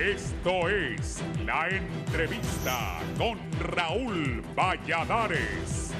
Esto es La Entrevista con Raúl Valladares.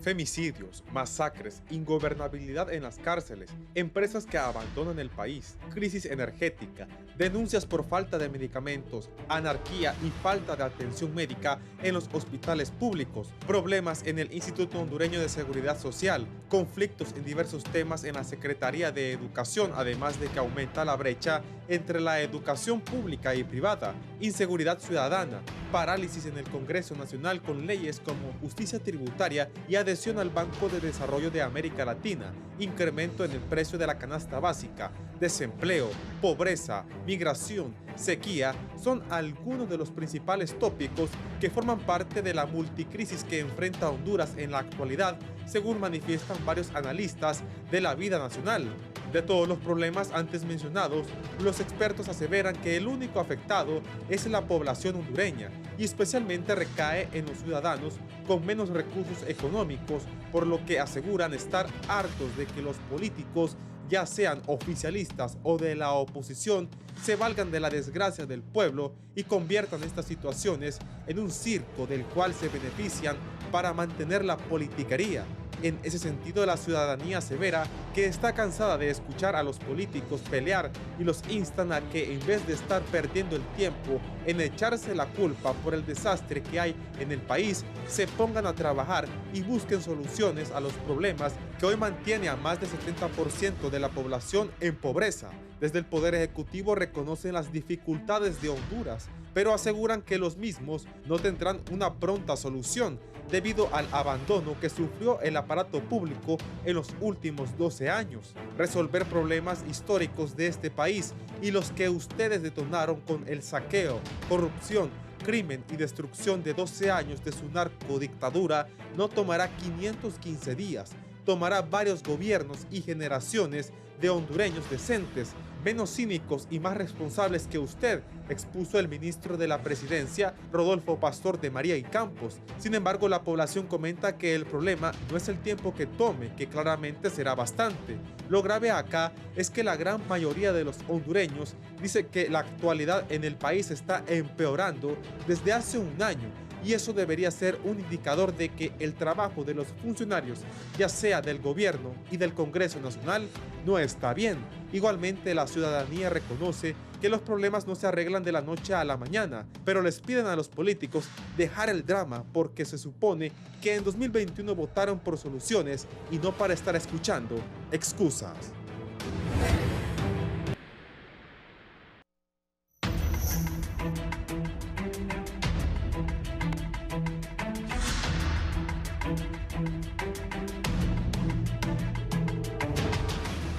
Femicidios, masacres, ingobernabilidad en las cárceles, empresas que abandonan el país, crisis energética, denuncias por falta de medicamentos, anarquía y falta de atención médica en los hospitales públicos, problemas en el Instituto Hondureño de Seguridad Social, conflictos en diversos temas en la Secretaría de Educación, además de que aumenta la brecha entre la educación pública y privada, inseguridad ciudadana, parálisis en el Congreso Nacional con leyes como justicia tributaria y adhesión al Banco de Desarrollo de América Latina, incremento en el precio de la canasta básica, desempleo, pobreza, migración, sequía, son algunos de los principales tópicos que forman parte de la multicrisis que enfrenta Honduras en la actualidad, según manifiestan varios analistas de la vida nacional. De todos los problemas antes mencionados, los expertos aseveran que el único afectado es la población hondureña y especialmente recae en los ciudadanos con menos recursos económicos, por lo que aseguran estar hartos de que los políticos, ya sean oficialistas o de la oposición, se valgan de la desgracia del pueblo y conviertan estas situaciones en un circo del cual se benefician para mantener la politiquería. En ese sentido, la ciudadanía asevera que está cansada de escuchar a los políticos pelear y los instan a que, en vez de estar perdiendo el tiempo en echarse la culpa por el desastre que hay en el país, se pongan a trabajar y busquen soluciones a los problemas que hoy mantiene a más del 70% de la población en pobreza. Desde el Poder Ejecutivo reconocen las dificultades de Honduras, pero aseguran que los mismos no tendrán una pronta solución debido al abandono que sufrió el aparato público en los últimos 12 años. Resolver problemas históricos de este país y los que ustedes detonaron con el saqueo, corrupción, crimen y destrucción de 12 años de su narcodictadura no tomará 515 días, tomará varios gobiernos y generaciones de hondureños decentes, menos cínicos y más responsables que usted, expuso el ministro de la Presidencia, Rodolfo Pastor de María y Campos. Sin embargo, la población comenta que el problema no es el tiempo que tome, que claramente será bastante. Lo grave acá es que la gran mayoría de los hondureños dice que la actualidad en el país está empeorando desde hace un año, y eso debería ser un indicador de que el trabajo de los funcionarios, ya sea del gobierno y del Congreso Nacional, no está bien. Igualmente, la ciudadanía reconoce que los problemas no se arreglan de la noche a la mañana, pero les piden a los políticos dejar el drama porque se supone que en 2021 votaron por soluciones y no para estar escuchando excusas.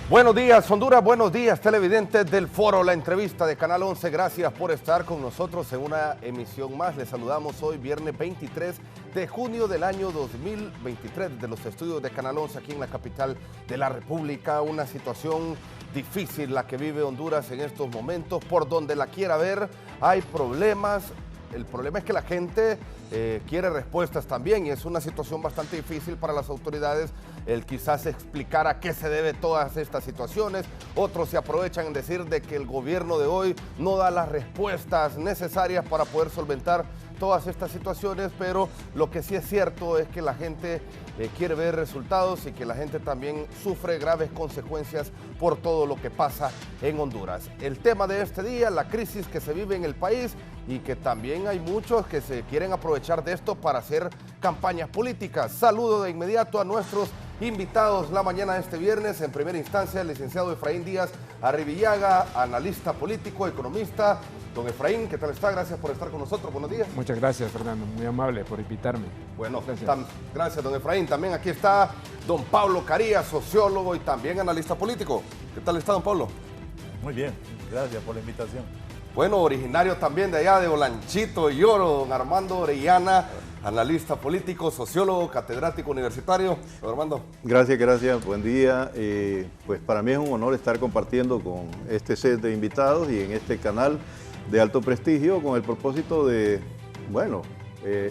Buenos días, Honduras, buenos días, televidentes del Foro La Entrevista de Canal 11. Gracias por estar con nosotros en una emisión más. Les saludamos hoy, viernes 23 de junio del año 2023, desde los estudios de Canal 11 aquí en la capital de la República. Una situación difícil la que vive Honduras en estos momentos. Por donde la quiera ver, hay problemas. El problema es que la gente quiere respuestas también, y es una situación bastante difícil para las autoridades el quizás explicar a qué se debe todas estas situaciones. Otros se aprovechan en decir de que el gobierno de hoy no da las respuestas necesarias para poder solventar todas estas situaciones, pero lo que sí es cierto es que la gente quiere ver resultados y que la gente también sufre graves consecuencias por todo lo que pasa en Honduras. El tema de este día, la crisis que se vive en el país, y que también hay muchos que se quieren aprovechar de esto para hacer campañas políticas. Saludo de inmediato a nuestros invitados la mañana de este viernes. En primera instancia, el licenciado Efraín Díaz Arribillaga, analista político, economista. Don Efraín, ¿qué tal está? Gracias por estar con nosotros. Buenos días. Muchas gracias, Fernando. Muy amable por invitarme. Bueno, gracias, don Efraín. También aquí está don Pablo Carías, sociólogo y también analista político. ¿Qué tal está, don Pablo? Muy bien, gracias por la invitación. Bueno, originario también de allá de Olanchito y Oro, don Armando Orellana, analista político, sociólogo, catedrático universitario. Don Armando. Gracias. Buen día. Pues para mí es un honor estar compartiendo con este set de invitados y en este canal de alto prestigio con el propósito de,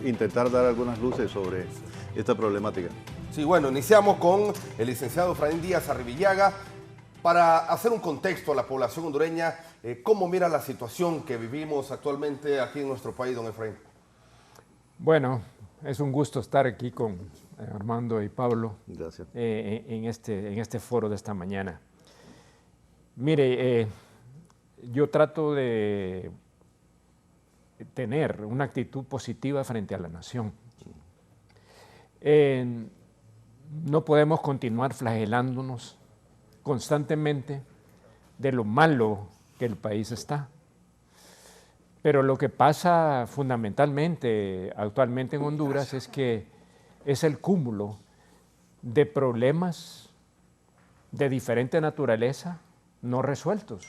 intentar dar algunas luces sobre esta problemática. Sí, bueno, iniciamos con el licenciado Efraín Díaz Arribillaga. Para hacer un contexto a la población hondureña, ¿cómo mira la situación que vivimos actualmente aquí en nuestro país, don Efraín? Bueno, es un gusto estar aquí con Armando y Pablo. Gracias. En este foro de esta mañana. Mire, yo trato de tener una actitud positiva frente a la nación. No podemos continuar flagelándonos constantemente de lo malo que el país está. Pero lo que pasa fundamentalmente actualmente en Honduras es que es el cúmulo de problemas de diferente naturaleza no resueltos.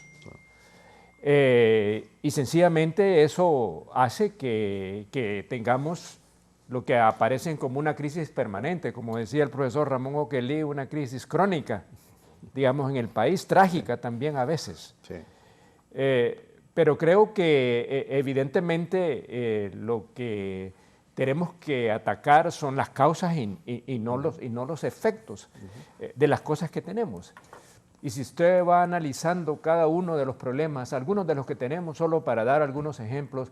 Y sencillamente eso hace que tengamos lo que aparecen como una crisis permanente, como decía el profesor Ramón Oquelí, una crisis crónica, digamos, en el país, trágica también a veces. Sí. Pero creo que evidentemente lo que tenemos que atacar son las causas y no los efectos de las cosas que tenemos. Y si usted va analizando cada uno de los problemas, algunos de los que tenemos, solo para dar algunos ejemplos,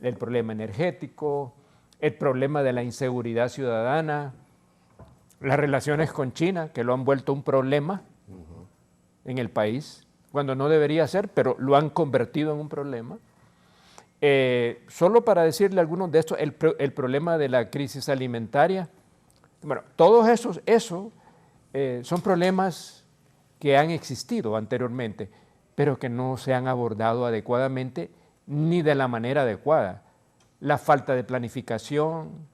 el problema energético, el problema de la inseguridad ciudadana, las relaciones con China, que lo han vuelto un problema en el país, cuando no debería ser, pero lo han convertido en un problema. Solo para decirle algunos de estos, el problema de la crisis alimentaria. Bueno, todos esos son problemas que han existido anteriormente, pero que no se han abordado adecuadamente ni de la manera adecuada. La falta de planificación,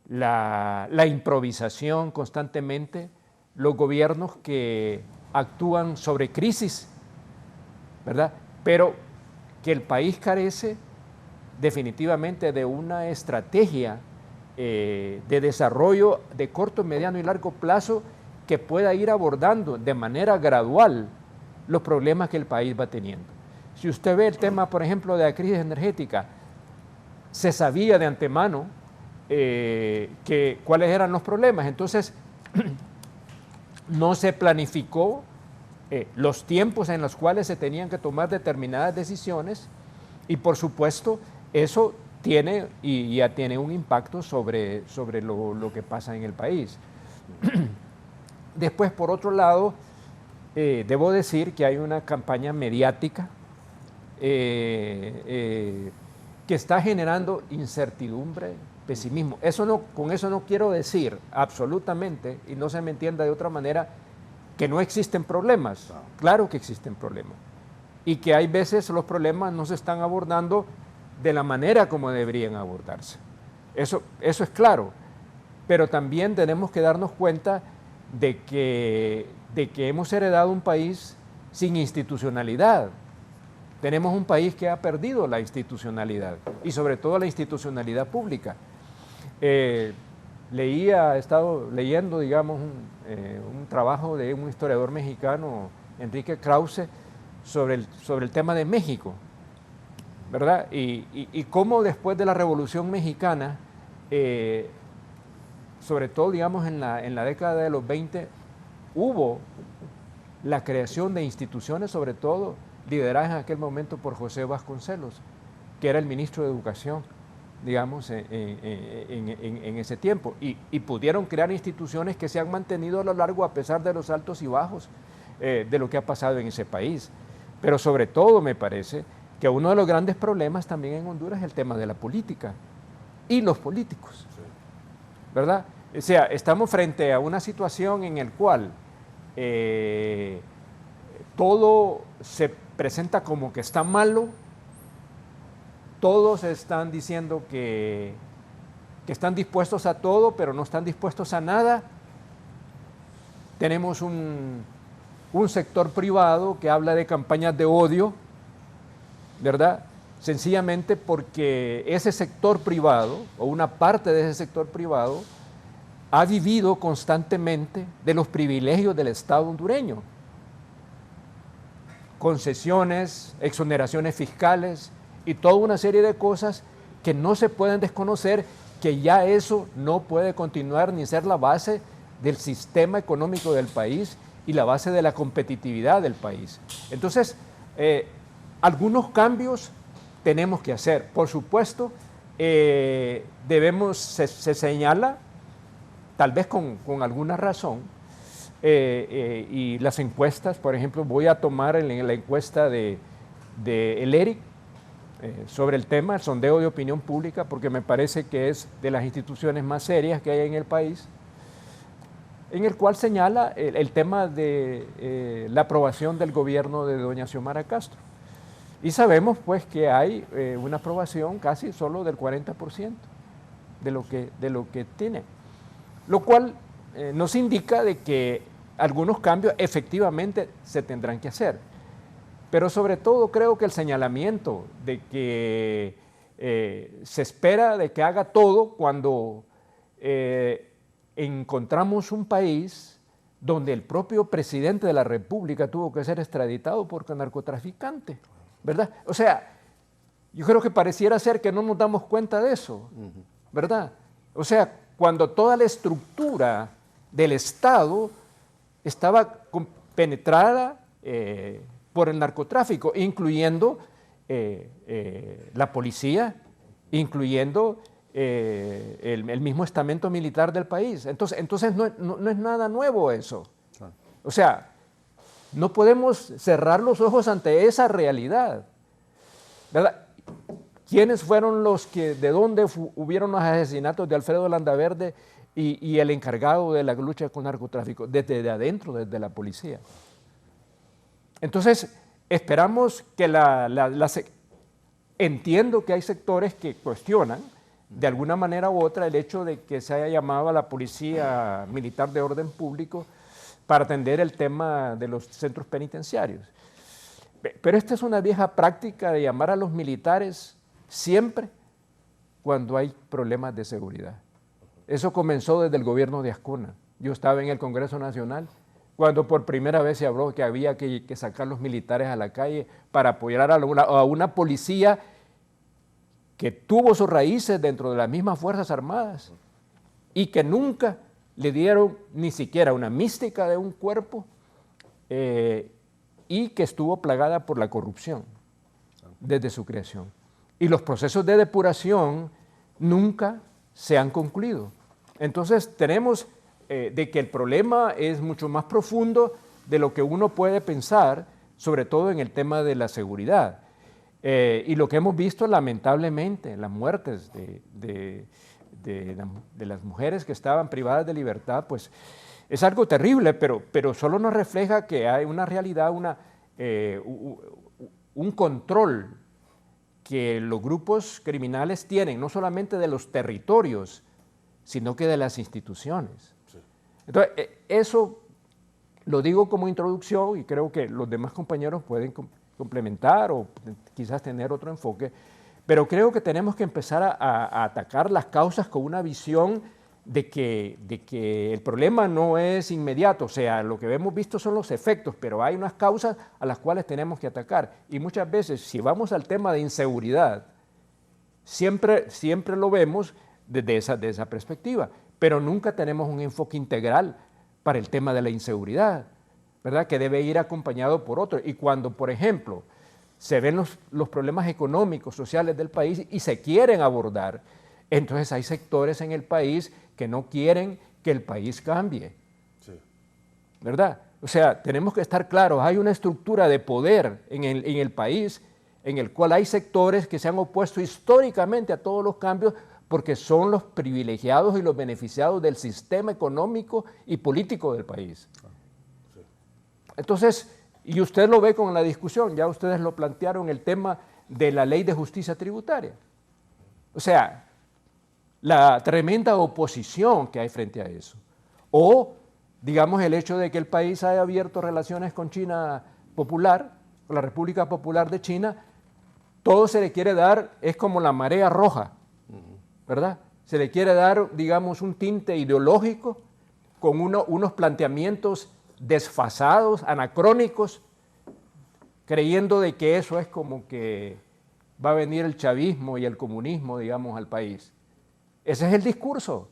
la improvisación constantemente, los gobiernos que actúan sobre crisis, ¿verdad? Pero que el país carece definitivamente de una estrategia de desarrollo de corto, mediano y largo plazo que pueda ir abordando de manera gradual los problemas que el país va teniendo. Si usted ve el tema, por ejemplo, de la crisis energética, se sabía de antemano cuáles eran los problemas, entonces no se planificó los tiempos en los cuales se tenían que tomar determinadas decisiones y por supuesto eso tiene y ya tiene un impacto sobre lo que pasa en el país. Después, por otro lado, debo decir que hay una campaña mediática que está generando incertidumbre, pesimismo. Con eso no quiero decir absolutamente, y no se me entienda de otra manera, que no existen problemas. Claro que existen problemas. Y que hay veces los problemas no se están abordando de la manera como deberían abordarse. Eso es claro. Pero también tenemos que darnos cuenta de que hemos heredado un país sin institucionalidad. Tenemos un país que ha perdido la institucionalidad y sobre todo la institucionalidad pública. He estado leyendo, digamos, un trabajo de un historiador mexicano, Enrique Krause, sobre el tema de México, ¿verdad? Y cómo después de la Revolución Mexicana, sobre todo, digamos, en la década de los 20, hubo la creación de instituciones, sobre todo lideradas en aquel momento por José Vasconcelos, que era el ministro de Educación, digamos, en ese tiempo. Y pudieron crear instituciones que se han mantenido a lo largo, a pesar de los altos y bajos de lo que ha pasado en ese país. Pero sobre todo me parece que uno de los grandes problemas también en Honduras es el tema de la política y los políticos, ¿verdad? O sea, estamos frente a una situación en la cual todo se presenta como que está malo, todos están diciendo que están dispuestos a todo, pero no están dispuestos a nada. Tenemos un sector privado que habla de campañas de odio, ¿verdad? Sencillamente porque ese sector privado, o una parte de ese sector privado, ha vivido constantemente de los privilegios del Estado hondureño. Concesiones, exoneraciones fiscales y toda una serie de cosas que no se pueden desconocer, que ya eso no puede continuar ni ser la base del sistema económico del país y la base de la competitividad del país. Entonces, algunos cambios tenemos que hacer. Por supuesto, se señala, tal vez con alguna razón, y las encuestas, por ejemplo, voy a tomar en la encuesta de el ERIC sobre el tema, el sondeo de opinión pública, porque me parece que es de las instituciones más serias que hay en el país, en el cual señala el tema de la aprobación del gobierno de doña Xiomara Castro. Y sabemos pues que hay una aprobación casi solo del 40% de lo que tiene, lo cual nos indica de que algunos cambios efectivamente se tendrán que hacer. Pero sobre todo creo que el señalamiento de que se espera de que haga todo cuando encontramos un país donde el propio presidente de la República tuvo que ser extraditado por narcotraficante, ¿verdad? O sea, yo creo que pareciera ser que no nos damos cuenta de eso, ¿verdad? O sea, cuando toda la estructura del Estado estaba penetrada por el narcotráfico, incluyendo la policía, incluyendo el mismo estamento militar del país. Entonces no es nada nuevo eso. O sea, no podemos cerrar los ojos ante esa realidad, ¿verdad? ¿Quiénes fueron de dónde hubieron los asesinatos de Alfredo Landaverde y el encargado de la lucha con narcotráfico? Desde adentro, desde la policía. Entonces, esperamos que entiendo que hay sectores que cuestionan de alguna manera u otra el hecho de que se haya llamado a la Policía Militar de Orden Público para atender el tema de los centros penitenciarios. Pero esta es una vieja práctica de llamar a los militares siempre cuando hay problemas de seguridad. Eso comenzó desde el gobierno de Ascuna. Yo estaba en el Congreso Nacional cuando por primera vez se habló que había que sacar los militares a la calle para apoyar a una policía que tuvo sus raíces dentro de las mismas Fuerzas Armadas y que nunca le dieron ni siquiera una mística de un cuerpo y que estuvo plagada por la corrupción desde su creación. Y los procesos de depuración nunca se han concluido. Entonces tenemos de que el problema es mucho más profundo de lo que uno puede pensar, sobre todo en el tema de la seguridad. Y lo que hemos visto lamentablemente, las muertes de las mujeres que estaban privadas de libertad, pues es algo terrible, pero solo nos refleja que hay una realidad, un control que los grupos criminales tienen, no solamente de los territorios, sino que de las instituciones. Sí. Entonces, eso lo digo como introducción y creo que los demás compañeros pueden complementar o quizás tener otro enfoque, pero creo que tenemos que empezar a atacar las causas con una visión de que el problema no es inmediato, o sea, lo que hemos visto son los efectos, pero hay unas causas a las cuales tenemos que atacar. Y muchas veces, si vamos al tema de inseguridad, siempre lo vemos desde esa perspectiva, pero nunca tenemos un enfoque integral para el tema de la inseguridad, ¿verdad? Que debe ir acompañado por otro. Y cuando, por ejemplo, se ven los problemas económicos, sociales del país y se quieren abordar, entonces hay sectores en el país que no quieren que el país cambie, sí. ¿Verdad? O sea, tenemos que estar claros, hay una estructura de poder en el país en el cual hay sectores que se han opuesto históricamente a todos los cambios porque son los privilegiados y los beneficiados del sistema económico y político del país. Sí. Entonces, y usted lo ve con la discusión, ya ustedes lo plantearon, el tema de la ley de justicia tributaria. O sea, la tremenda oposición que hay frente a eso. O, digamos, el hecho de que el país haya abierto relaciones con China Popular, con la República Popular de China, todo se le quiere dar, es como la marea roja, ¿verdad? Se le quiere dar, digamos, un tinte ideológico con unos planteamientos desfasados, anacrónicos, creyendo de que eso es como que va a venir el chavismo y el comunismo, digamos, al país. Ese es el discurso.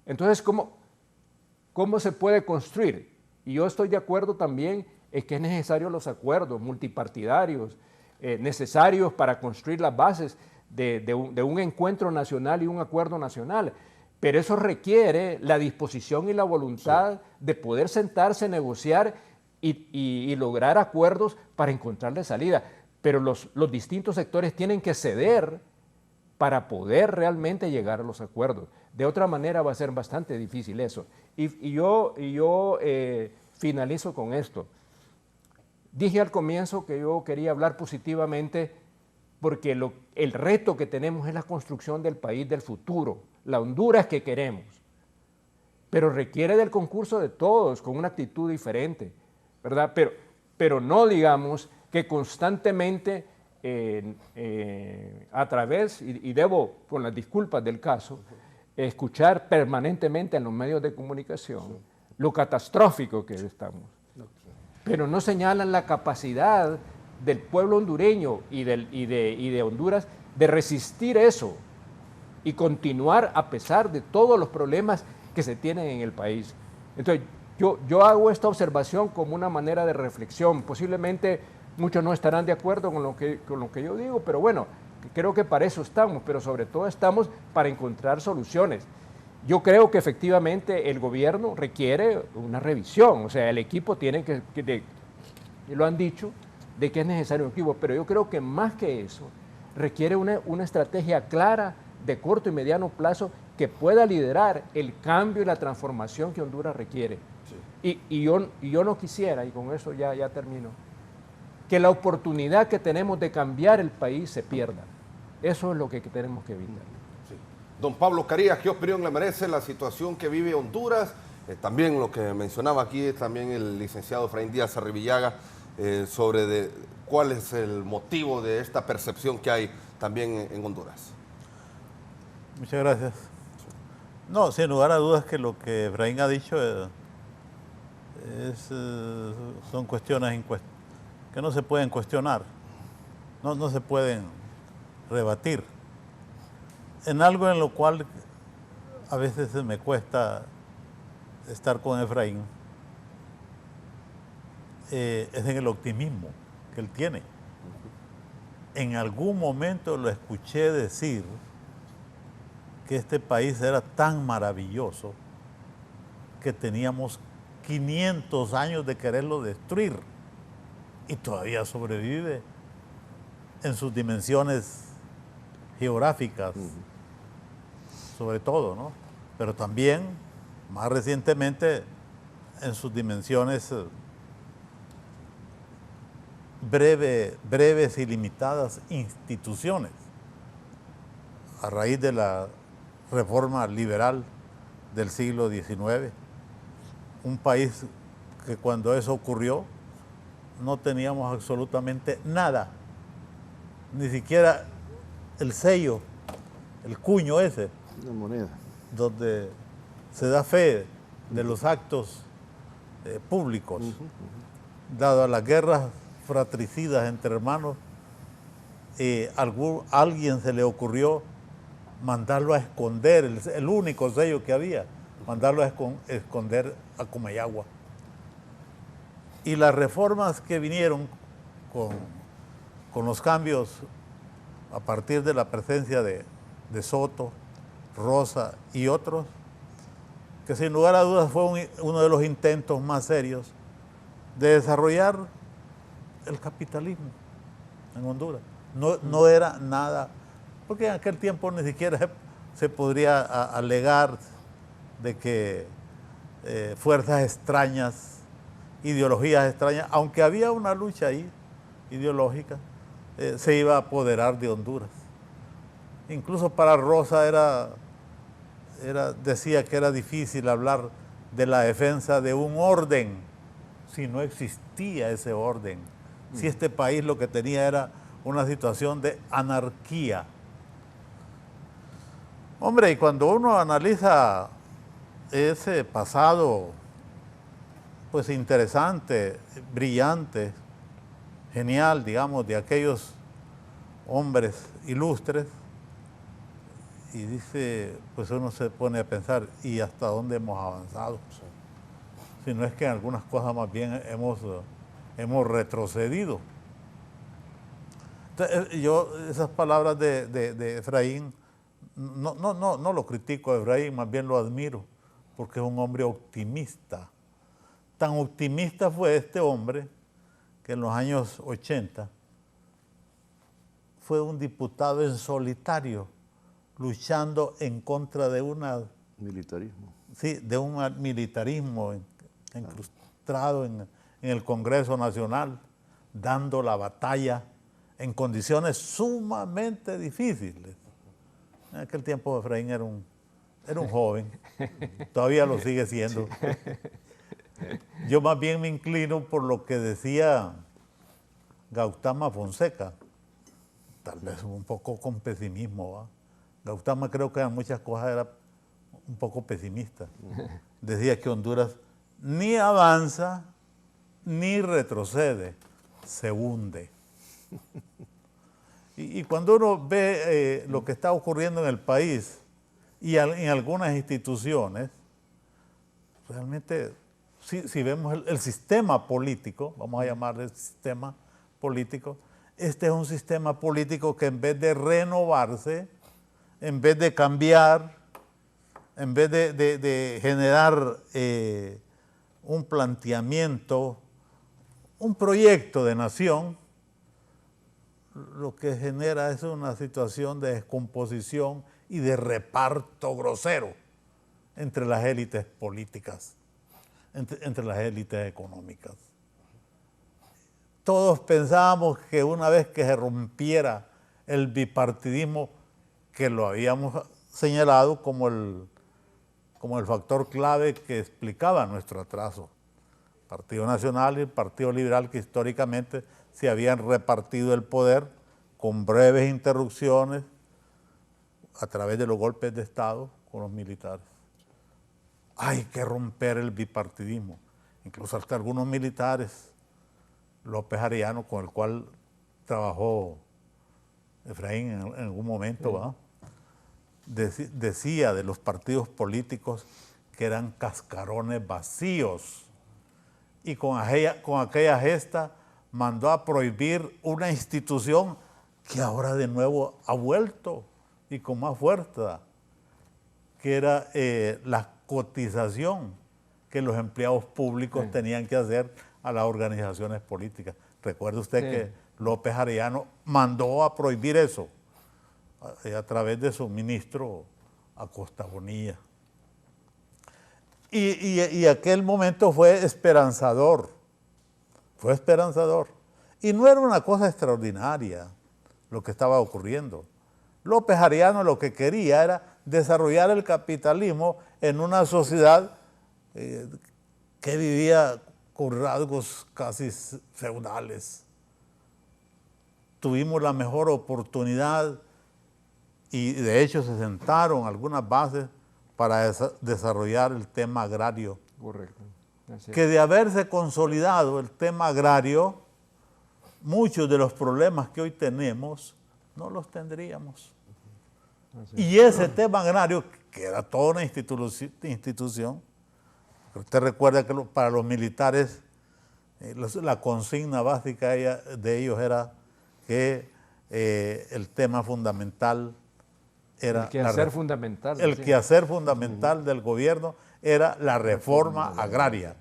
Entonces, ¿cómo se puede construir? Y yo estoy de acuerdo también en que es necesario los acuerdos multipartidarios, necesarios para construir las bases de un encuentro nacional y un acuerdo nacional. Pero eso requiere la disposición y la voluntad de poder sentarse, negociar y lograr acuerdos para encontrarle salida. Pero los distintos sectores tienen que ceder para poder realmente llegar a los acuerdos. De otra manera va a ser bastante difícil eso. Y yo finalizo con esto. Dije al comienzo que yo quería hablar positivamente porque el reto que tenemos es la construcción del país del futuro, la Honduras que queremos. Pero requiere del concurso de todos, con una actitud diferente, ¿verdad? Pero no digamos que constantemente a través, y debo, con las disculpas del caso, escuchar permanentemente en los medios de comunicación lo catastrófico que estamos. Pero no señalan la capacidad del pueblo hondureño y de Honduras de resistir eso y continuar a pesar de todos los problemas que se tienen en el país. Entonces, yo hago esta observación como una manera de reflexión. Posiblemente muchos no estarán de acuerdo con lo que yo digo, pero bueno, creo que para eso estamos, pero sobre todo estamos para encontrar soluciones. Yo creo que efectivamente el gobierno requiere una revisión, o sea, el equipo tiene y lo han dicho, de que es necesario un equipo, pero yo creo que más que eso, requiere una estrategia clara de corto y mediano plazo que pueda liderar el cambio y la transformación que Honduras requiere. Sí. Y yo no quisiera, y con eso ya termino, que la oportunidad que tenemos de cambiar el país se pierda. Eso es lo que tenemos que evitar. Sí. Don Pablo Carías, ¿qué opinión le merece la situación que vive Honduras? También lo que mencionaba aquí, también el licenciado Efraín Díaz Arribillaga, sobre cuál es el motivo de esta percepción que hay también en Honduras. Muchas gracias. No, sin lugar a dudas que lo que Efraín ha dicho son cuestiones que no se pueden cuestionar, no se pueden rebatir. En algo en lo cual a veces me cuesta estar con Efraín, es en el optimismo que él tiene. En algún momento lo escuché decir que este país era tan maravilloso que teníamos 500 años de quererlo destruir y todavía sobrevive en sus dimensiones geográficas, sobre todo, ¿no? Pero también, más recientemente, en sus dimensiones breves y limitadas instituciones, a raíz de la reforma liberal del siglo XIX, un país que cuando eso ocurrió no teníamos absolutamente nada, ni siquiera el sello, el cuño ese, una moneda, donde se da fe de los actos públicos, dado a las guerras fratricidas entre hermanos, alguien se le ocurrió mandarlo a esconder, el único sello que había, mandarlo a esconder a Comayagua. Y las reformas que vinieron con los cambios a partir de la presencia de Soto, Rosa y otros, que sin lugar a dudas fue uno de los intentos más serios de desarrollar el capitalismo en Honduras. No era nada, porque en aquel tiempo ni siquiera se podría alegar de que fuerzas extrañas, ideologías extrañas, aunque había una lucha ahí ideológica, se iba a apoderar de Honduras. Incluso para Rosa decía que era difícil hablar de la defensa de un orden si no existía ese orden, si este país lo que tenía era una situación de anarquía. Hombre, y cuando uno analiza ese pasado, pues interesante, brillante, genial, digamos, de aquellos hombres ilustres, y dice, pues uno se pone a pensar, ¿y hasta dónde hemos avanzado? sino es que en algunas cosas más bien hemos retrocedido. Entonces, yo esas palabras de Efraín, no lo critico a Efraín, más bien lo admiro, porque es un hombre optimista. Tan optimista fue este hombre que en los años 80 fue un diputado en solitario, luchando en contra de Militarismo. sí, de un militarismo incrustado en el Congreso Nacional, dando la batalla en condiciones sumamente difíciles. En aquel tiempo Efraín era un joven, todavía lo sigue siendo. Yo más bien me inclino por lo que decía Gautama Fonseca, tal vez un poco con pesimismo, ¿va? Gautama creo que en muchas cosas era un poco pesimista. Decía que Honduras ni avanza ni retrocede, se hunde. Y cuando uno ve lo que está ocurriendo en el país y en algunas instituciones, realmente si vemos el sistema político, vamos a llamarle sistema político, este es un sistema político que en vez de renovarse, en vez de cambiar, en vez de generar un planteamiento, un proyecto de nación, lo que genera es una situación de descomposición y de reparto grosero entre las élites políticas, entre las élites económicas. Todos pensábamos que una vez que se rompiera el bipartidismo, que lo habíamos señalado como el factor clave que explicaba nuestro atraso, Partido Nacional y el Partido Liberal, que históricamente se habían repartido el poder con breves interrupciones a través de los golpes de Estado con los militares. Hay que romper el bipartidismo. Incluso hasta algunos militares, López Arellano, con el cual trabajó Efraín en algún momento, ¿verdad? Decía de los partidos políticos que eran cascarones vacíos, y con aquella gesta mandó a prohibir una institución que ahora de nuevo ha vuelto y con más fuerza, que era la cotización que los empleados públicos tenían que hacer a las organizaciones políticas. Recuerde usted que López Arellano mandó a prohibir eso a través de su ministro Acosta Bonilla. Y aquel momento fue esperanzador, Y no era una cosa extraordinaria lo que estaba ocurriendo. López Arellano lo que quería era desarrollar el capitalismo en una sociedad que vivía con rasgos casi feudales. Tuvimos la mejor oportunidad y de hecho se sentaron algunas bases para desarrollar el tema agrario. Correcto. Así Que de haberse consolidado el tema agrario, muchos de los problemas que hoy tenemos no los tendríamos. Y ese tema agrario, que era toda una institución, usted recuerda que para los militares la consigna básica de ellos era que el tema fundamental era... El quehacer fundamental. El quehacer fundamental del gobierno era la reforma agraria.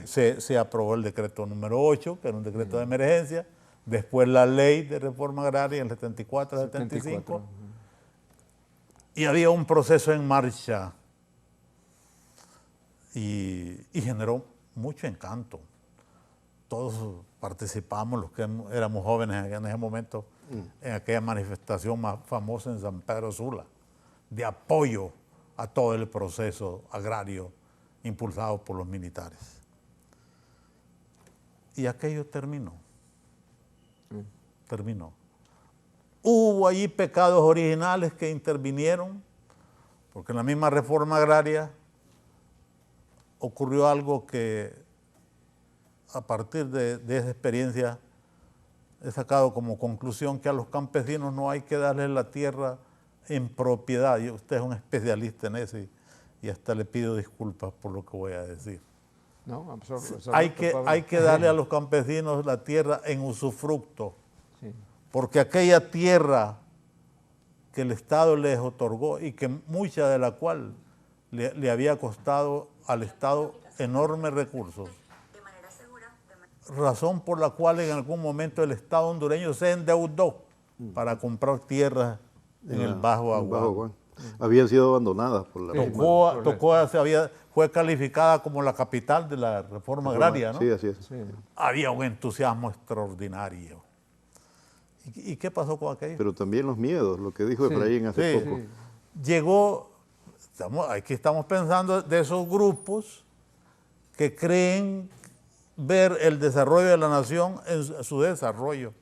Se aprobó el decreto número 8, que era un decreto de emergencia, después la ley de reforma agraria en el 74-75, y había un proceso en marcha y generó mucho encanto. Todos participamos, los que éramos jóvenes en ese momento, en aquella manifestación más famosa en San Pedro Sula, de apoyo a todo el proceso agrario impulsado por los militares. Y aquello terminó. Hubo allí pecados originales que intervinieron, porque en la misma reforma agraria ocurrió algo que a partir de esa experiencia he sacado como conclusión que a los campesinos no hay que darles la tierra en propiedad. Usted es un especialista en eso y hasta le pido disculpas por lo que voy a decir. No, absoluto, Hay que darle a los campesinos la tierra en usufructo, Sí. porque aquella tierra que el Estado les otorgó y que mucha de la cual le había costado al Estado enormes recursos, razón por la cual en algún momento el Estado hondureño se endeudó para comprar tierras en el Bajo Aguán. Habían sido abandonadas por la... Fue calificada como la capital de la reforma agraria, ¿no? Sí, así es. Sí. Había un entusiasmo extraordinario. ¿Y qué pasó con aquello? Pero también los miedos, lo que dijo Efraín hace poco. Llegó, aquí estamos pensando de esos grupos que creen ver el desarrollo de la nación en su desarrollo.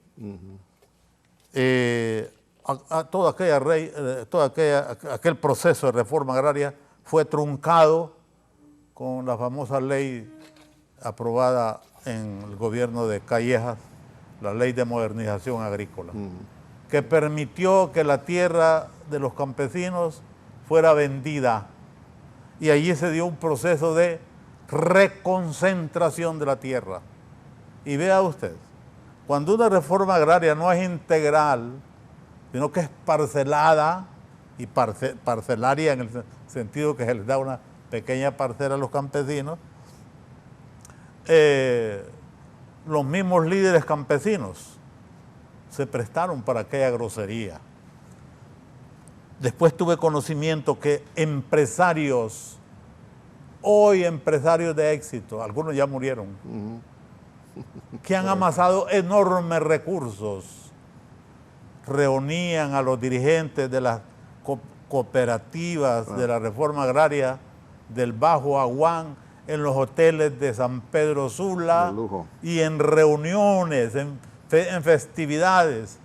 Aquel proceso de reforma agraria fue truncado con la famosa ley aprobada en el gobierno de Callejas, la ley de modernización agrícola, que permitió que la tierra de los campesinos fuera vendida. Y allí se dio un proceso de reconcentración de la tierra. Y vea usted, cuando una reforma agraria no es integral, sino que es parcelada y parcelaria en el sentido que se les da una pequeña parcela a los campesinos, los mismos líderes campesinos se prestaron para aquella grosería. Después tuve conocimiento que empresarios, hoy empresarios de éxito, algunos ya murieron, que han amasado enormes recursos, reunían a los dirigentes de las cooperativas de la reforma agraria del Bajo Aguán en los hoteles de San Pedro Sula y en reuniones, en festividades,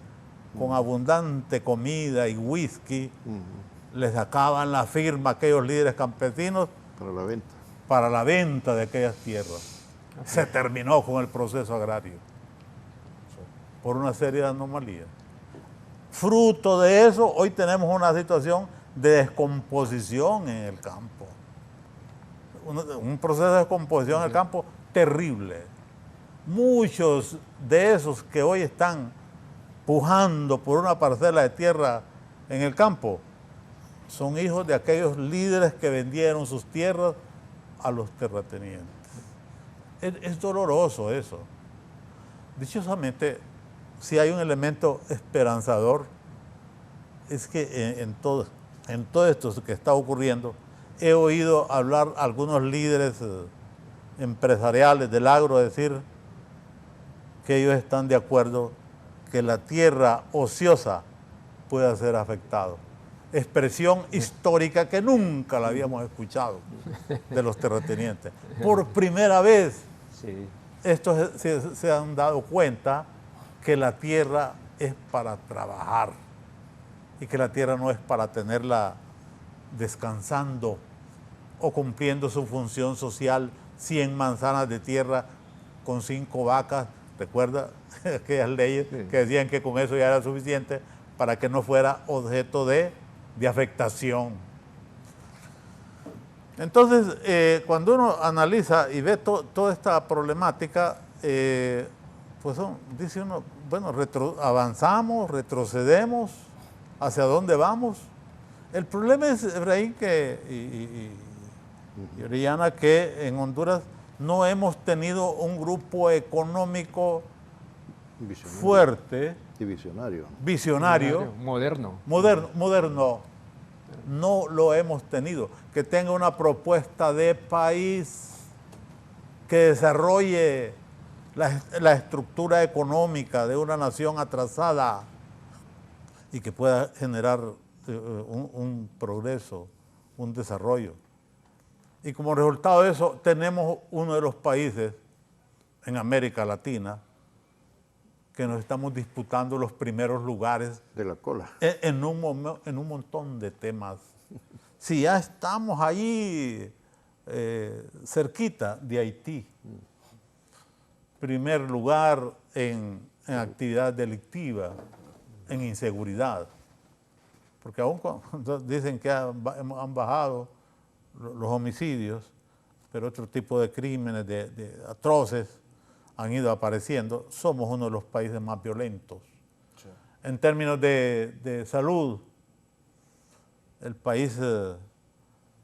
con abundante comida y whisky, les sacaban la firma a aquellos líderes campesinos para la venta de aquellas tierras. Se terminó con el proceso agrario por una serie de anomalías. Fruto de eso, hoy tenemos una situación de descomposición en el campo. Un proceso de descomposición en el campo terrible. Muchos de esos que hoy están pujando por una parcela de tierra en el campo son hijos de aquellos líderes que vendieron sus tierras a los terratenientes. Es doloroso eso. Dichosamente, si hay un elemento esperanzador, es que en todo esto que está ocurriendo, he oído hablar algunos líderes empresariales del agro decir que ellos están de acuerdo que la tierra ociosa pueda ser afectada. Expresión histórica que nunca la habíamos escuchado de los terratenientes. Por primera vez, estos se han dado cuenta que la tierra es para trabajar y que la tierra no es para tenerla descansando o cumpliendo su función social, 100 manzanas de tierra con 5 vacas. ¿Recuerda aquellas leyes que decían que con eso ya era suficiente para que no fuera objeto de afectación? Entonces, cuando uno analiza y ve toda esta problemática, pues dice uno, bueno, avanzamos, retrocedemos, ¿hacia dónde vamos? El problema es, Efraín, y Oriana, que en Honduras no hemos tenido un grupo económico fuerte y visionario, moderno. No lo hemos tenido. Que tenga una propuesta de país, que desarrolle la estructura económica de una nación atrasada y que pueda generar un progreso, un desarrollo. Y como resultado de eso, tenemos uno de los países en América Latina que nos estamos disputando los primeros lugares de la cola en un montón de temas. Si ya estamos ahí cerquita de Haití, primer lugar en actividad delictiva, en inseguridad, porque aún cuando dicen que han bajado los homicidios, pero otro tipo de crímenes de atroces han ido apareciendo. Somos uno de los países más violentos. Sí. En términos de salud, el país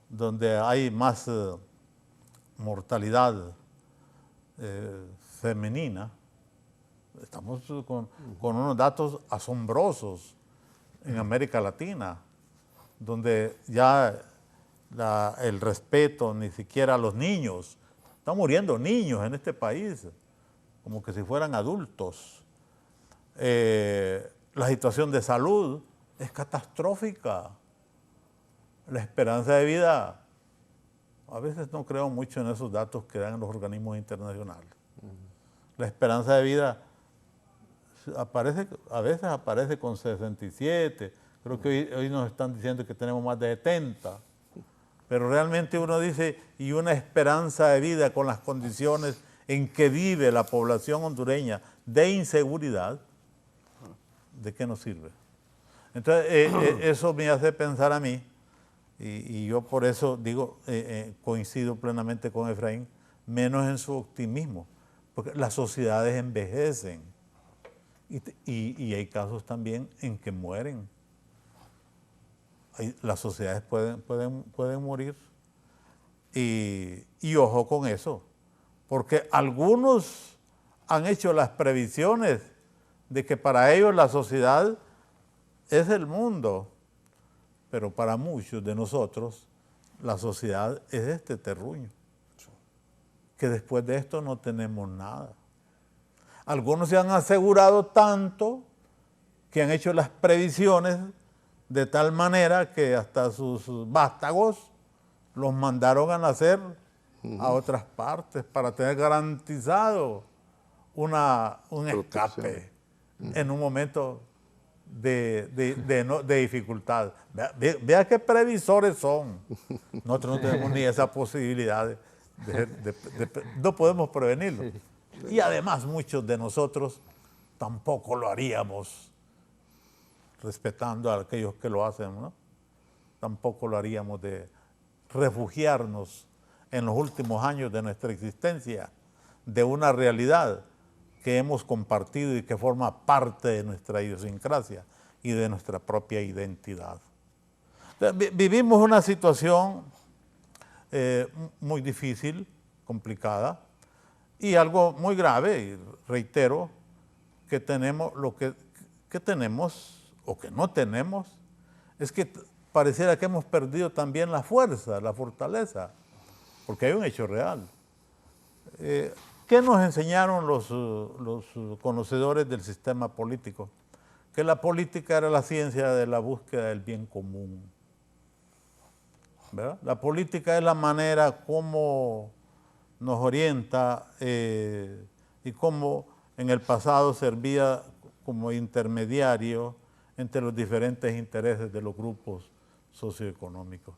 donde hay más mortalidad femenina, estamos con unos datos asombrosos en América Latina, donde ya el respeto ni siquiera a los niños, están muriendo niños en este país, como que si fueran adultos. La situación de salud es catastrófica. La esperanza de vida, a veces no creo mucho en esos datos que dan los organismos internacionales. La esperanza de vida a veces aparece con 67, creo que hoy nos están diciendo que tenemos más de 70, pero realmente uno dice, y una esperanza de vida con las condiciones en que vive la población hondureña de inseguridad, ¿de qué nos sirve? Entonces, eso me hace pensar a mí, y yo por eso digo, coincido plenamente con Efraín, menos en su optimismo, porque las sociedades envejecen y hay casos también en que mueren. Las sociedades pueden morir y ojo con eso, porque algunos han hecho las previsiones de que para ellos la sociedad es el mundo, pero para muchos de nosotros la sociedad es este terruño, que después de esto no tenemos nada. Algunos se han asegurado tanto que han hecho las previsiones de tal manera que hasta sus vástagos los mandaron a nacer a otras partes para tener garantizado un escape en un momento de dificultad. Vea qué previsores son. Nosotros no tenemos ni esa posibilidad, no podemos prevenirlo. Y además muchos de nosotros tampoco lo haríamos, respetando a aquellos que lo hacen, ¿no? Tampoco lo haríamos de refugiarnos en los últimos años de nuestra existencia de una realidad que hemos compartido y que forma parte de nuestra idiosincrasia y de nuestra propia identidad. Vivimos una situación muy difícil, complicada, y algo muy grave, y reitero, que tenemos, lo que tenemos o que no tenemos, es que pareciera que hemos perdido también la fuerza, la fortaleza, porque hay un hecho real. ¿Qué nos enseñaron los conocedores del sistema político? Que la política era la ciencia de la búsqueda del bien común, ¿verdad? La política es la manera como nos orienta y cómo en el pasado servía como intermediario entre los diferentes intereses de los grupos socioeconómicos.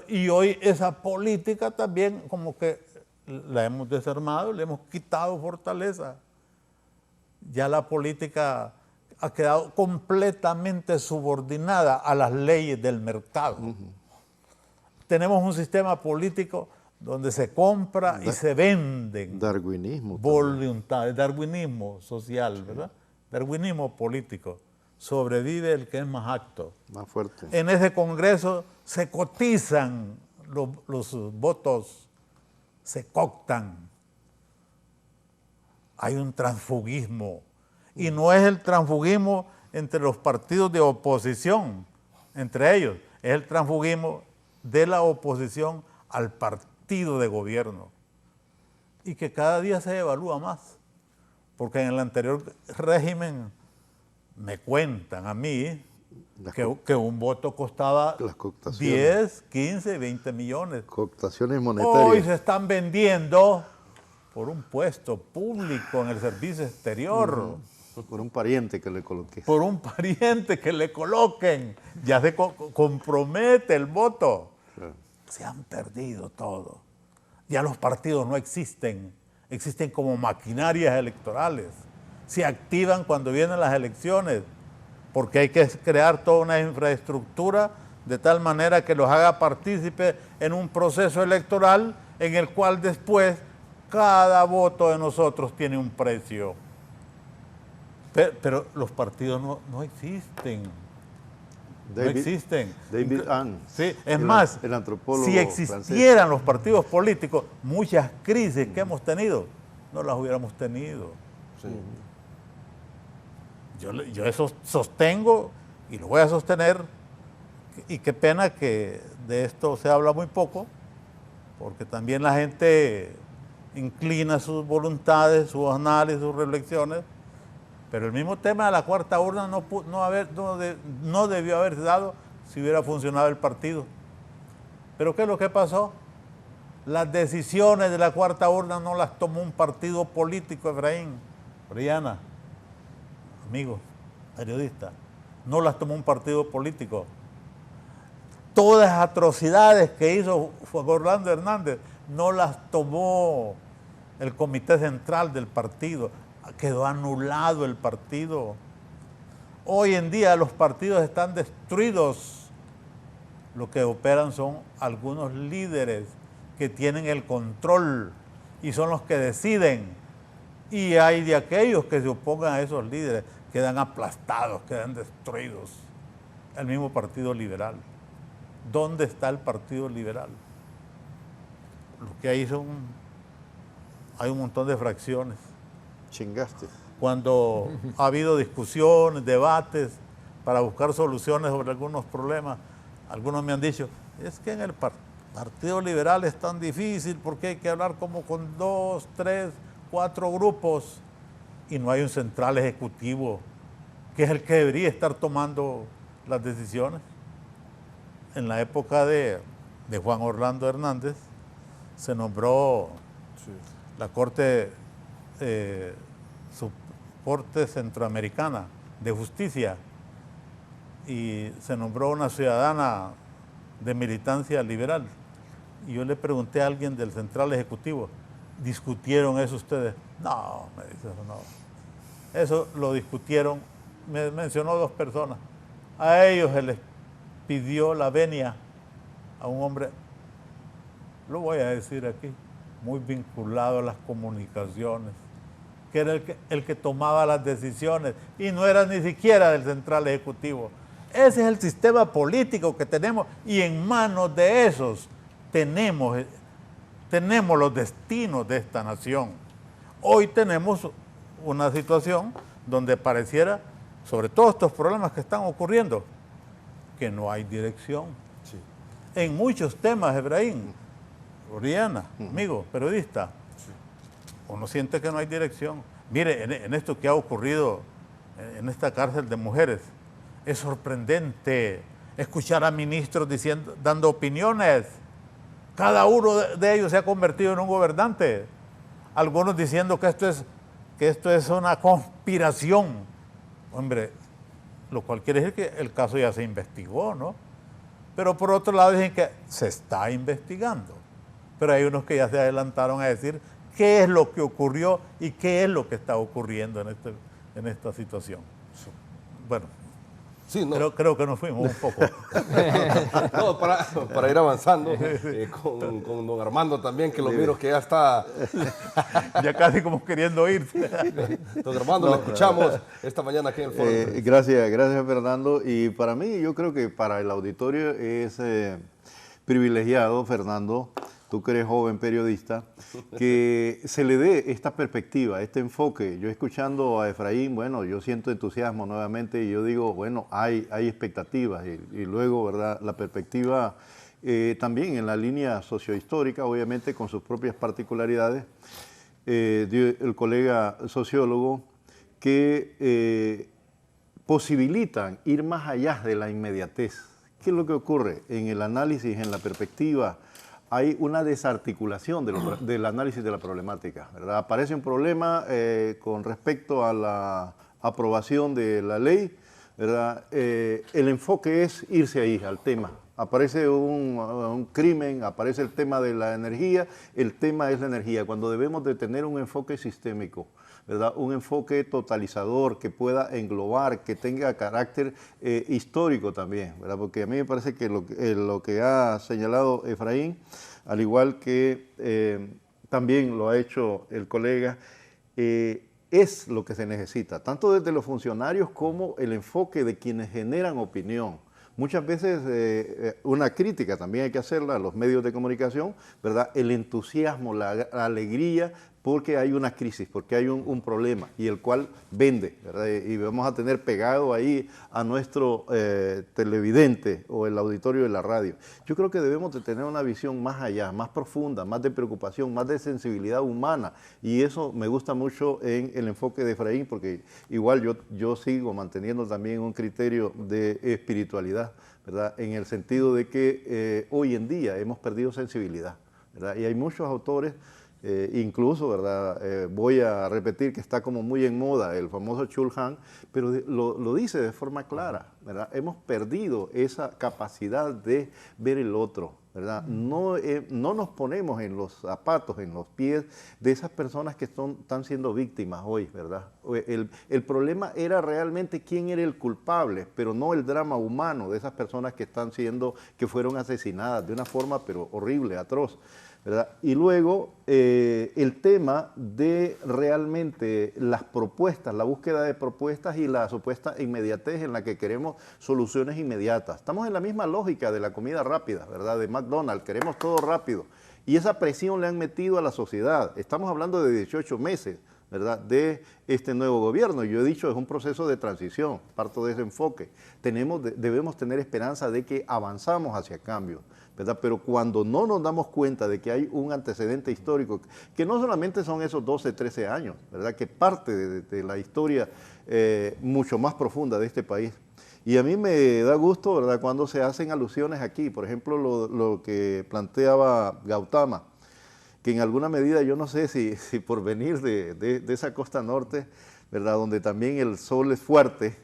Y hoy esa política también como que la hemos desarmado, le hemos quitado fortaleza. Ya la política ha quedado completamente subordinada a las leyes del mercado. Tenemos un sistema político donde se compra y se venden. Darwinismo. Voluntades, darwinismo social, ¿verdad? Darwinismo político. Sobrevive el que es más apto. Más fuerte. En ese Congreso se cotizan los votos, se cooptan. Hay un transfugismo. Y no es el transfugismo entre los partidos de oposición, entre ellos. Es el transfugismo de la oposición al partido de gobierno. Y que cada día se evalúa más. Porque en el anterior régimen me cuentan a mí que un voto costaba 10, 15, 20 millones. Cooptaciones monetarias. Hoy se están vendiendo por un puesto público en el servicio exterior. Por un pariente que le coloque. Por un pariente que le coloquen. Ya se compromete el voto. Claro. Se han perdido todo. Ya los partidos no existen. Existen como maquinarias electorales. Se activan cuando vienen las elecciones, porque hay que crear toda una infraestructura de tal manera que los haga partícipes en un proceso electoral en el cual después cada voto de nosotros tiene un precio. Pero los partidos no existen. No existen. David Ann, Sí, es más, el antropólogo si existieran los partidos políticos, muchas crisis que hemos tenido, no las hubiéramos tenido. Sí. Yo eso sostengo y lo voy a sostener, y qué pena que de esto se habla muy poco, porque también la gente inclina sus voluntades, sus análisis, sus reflexiones, pero el mismo tema de la cuarta urna no debió haberse dado si hubiera funcionado el partido. ¿Pero qué es lo que pasó? Las decisiones de la cuarta urna no las tomó un partido político, Efraín, Oriana, amigos, periodistas, no las tomó un partido político. Todas las atrocidades que hizo Juan Orlando Hernández no las tomó el comité central del partido, quedó anulado el partido. Hoy en día los partidos están destruidos. Lo que operan son algunos líderes que tienen el control y son los que deciden. Y hay de aquellos que se opongan a esos líderes, quedan aplastados, quedan destruidos. El mismo Partido Liberal. ¿Dónde está el Partido Liberal? Lo que hay hay un montón de fracciones. Chingaste. Cuando ha habido discusiones, debates para buscar soluciones sobre algunos problemas, algunos me han dicho, es que en el Partido Liberal es tan difícil porque hay que hablar como con 2, 3, 4 grupos y no hay un central ejecutivo que es el que debería estar tomando las decisiones. En la época de Juan Orlando Hernández se nombró la Corte Centroamericana de Justicia y se nombró una ciudadana de militancia liberal. Y yo le pregunté a alguien del Central Ejecutivo, ¿discutieron eso ustedes? No, me dice, no. Eso lo discutieron, me mencionó 2 personas. A ellos se les pidió la venia a un hombre, lo voy a decir aquí, muy vinculado a las comunicaciones, que era el que tomaba las decisiones y no era ni siquiera del Central Ejecutivo. Ese es el sistema político que tenemos y en manos de esos tenemos los destinos de esta nación. Hoy tenemos una situación donde pareciera, sobre todos estos problemas que están ocurriendo, que no hay dirección. Sí. En muchos temas, Efraín, Oriana, amigo, periodista, uno siente que no hay dirección. Mire, en esto que ha ocurrido en esta cárcel de mujeres, es sorprendente escuchar a ministros dando opiniones. Cada uno de ellos se ha convertido en un gobernante. Algunos diciendo que esto es una conspiración. Hombre, lo cual quiere decir que el caso ya se investigó, ¿no? Pero por otro lado dicen que se está investigando. Pero hay unos que ya se adelantaron a decir qué es lo que ocurrió y qué es lo que está ocurriendo en esta situación. Bueno, Sí, no. creo que nos fuimos un poco. No, para ir avanzando, con don Armando también, que lo miro que ya está. Ya casi como queriendo irse. Don Armando, le escuchamos esta mañana aquí en el foro. Gracias Fernando. Y para mí, yo creo que para el auditorio es privilegiado, Fernando, tú que eres joven periodista, que se le dé esta perspectiva, este enfoque. Yo escuchando a Efraín, bueno, yo siento entusiasmo nuevamente y yo digo, bueno, hay expectativas y luego, ¿verdad?, la perspectiva también en la línea sociohistórica, obviamente con sus propias particularidades, el colega sociólogo, que posibilitan ir más allá de la inmediatez. ¿Qué es lo que ocurre? En el análisis, en la perspectiva, hay una desarticulación del análisis de la problemática, ¿verdad? Aparece un problema con respecto a la aprobación de la ley, ¿verdad? El enfoque es irse ahí, al tema. Aparece un crimen, aparece el tema de la energía, el tema es la energía, cuando debemos de tener un enfoque sistémico, ¿verdad? Un enfoque totalizador que pueda englobar, que tenga carácter histórico también, ¿verdad? Porque a mí me parece que lo que ha señalado Efraín, al igual que también lo ha hecho el colega, es lo que se necesita, tanto desde los funcionarios como el enfoque de quienes generan opinión. Muchas veces una crítica también hay que hacerla a los medios de comunicación, ¿verdad? El entusiasmo, la alegría, porque hay una crisis, porque hay un problema, y el cual vende, ¿verdad? Y vamos a tener pegado ahí a nuestro televidente o el auditorio de la radio. Yo creo que debemos de tener una visión más allá, más profunda, más de preocupación, más de sensibilidad humana, y eso me gusta mucho en el enfoque de Efraín, porque igual yo sigo manteniendo también un criterio de espiritualidad, ¿verdad? En el sentido de que hoy en día hemos perdido sensibilidad, ¿verdad? Y hay muchos autores, incluso, ¿verdad? Voy a repetir que está como muy en moda el famoso Chul Han, pero lo dice de forma clara, ¿verdad? Hemos perdido esa capacidad de ver el otro, ¿verdad? No nos ponemos en los zapatos, en los pies de esas personas que están siendo víctimas hoy, ¿verdad? El problema era realmente quién era el culpable, pero no el drama humano de esas personas que fueron asesinadas de una forma pero horrible, atroz, ¿verdad? Y luego el tema de realmente las propuestas, la búsqueda de propuestas y la supuesta inmediatez en la que queremos soluciones inmediatas. Estamos en la misma lógica de la comida rápida, ¿verdad? De McDonald's, queremos todo rápido. Y esa presión le han metido a la sociedad. Estamos hablando de 18 meses, ¿verdad? De este nuevo gobierno. Yo he dicho, es un proceso de transición, parto de ese enfoque. Debemos tener esperanza de que avanzamos hacia cambio, ¿verdad? Pero cuando no nos damos cuenta de que hay un antecedente histórico, que no solamente son esos 12, 13 años, ¿verdad? Que parte de la historia mucho más profunda de este país. Y a mí me da gusto, ¿verdad?, cuando se hacen alusiones aquí, por ejemplo, lo que planteaba Gautama, que en alguna medida yo no sé si por venir de esa costa norte, ¿verdad?, donde también el sol es fuerte,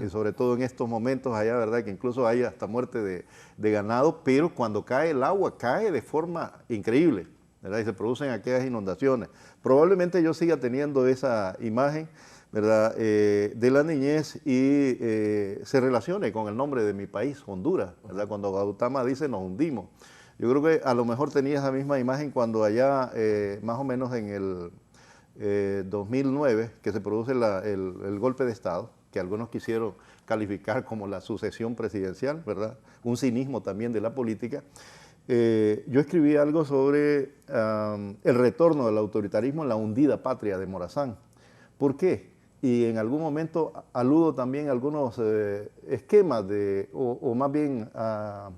sobre todo en estos momentos allá, ¿verdad?, que incluso hay hasta muerte de ganado, pero cuando cae el agua, cae de forma increíble, ¿verdad?, y se producen aquellas inundaciones. Probablemente yo siga teniendo esa imagen, ¿verdad?, de la niñez y se relacione con el nombre de mi país, Honduras, ¿verdad?, cuando Gautama dice nos hundimos. Yo creo que a lo mejor tenía esa misma imagen cuando allá, más o menos en el 2009, que se produce el golpe de Estado, que algunos quisieron calificar como la sucesión presidencial, ¿verdad? Un cinismo también de la política. Yo escribí algo sobre el retorno del autoritarismo en la hundida patria de Morazán. ¿Por qué? Y en algún momento aludo también a algunos esquemas o más bien a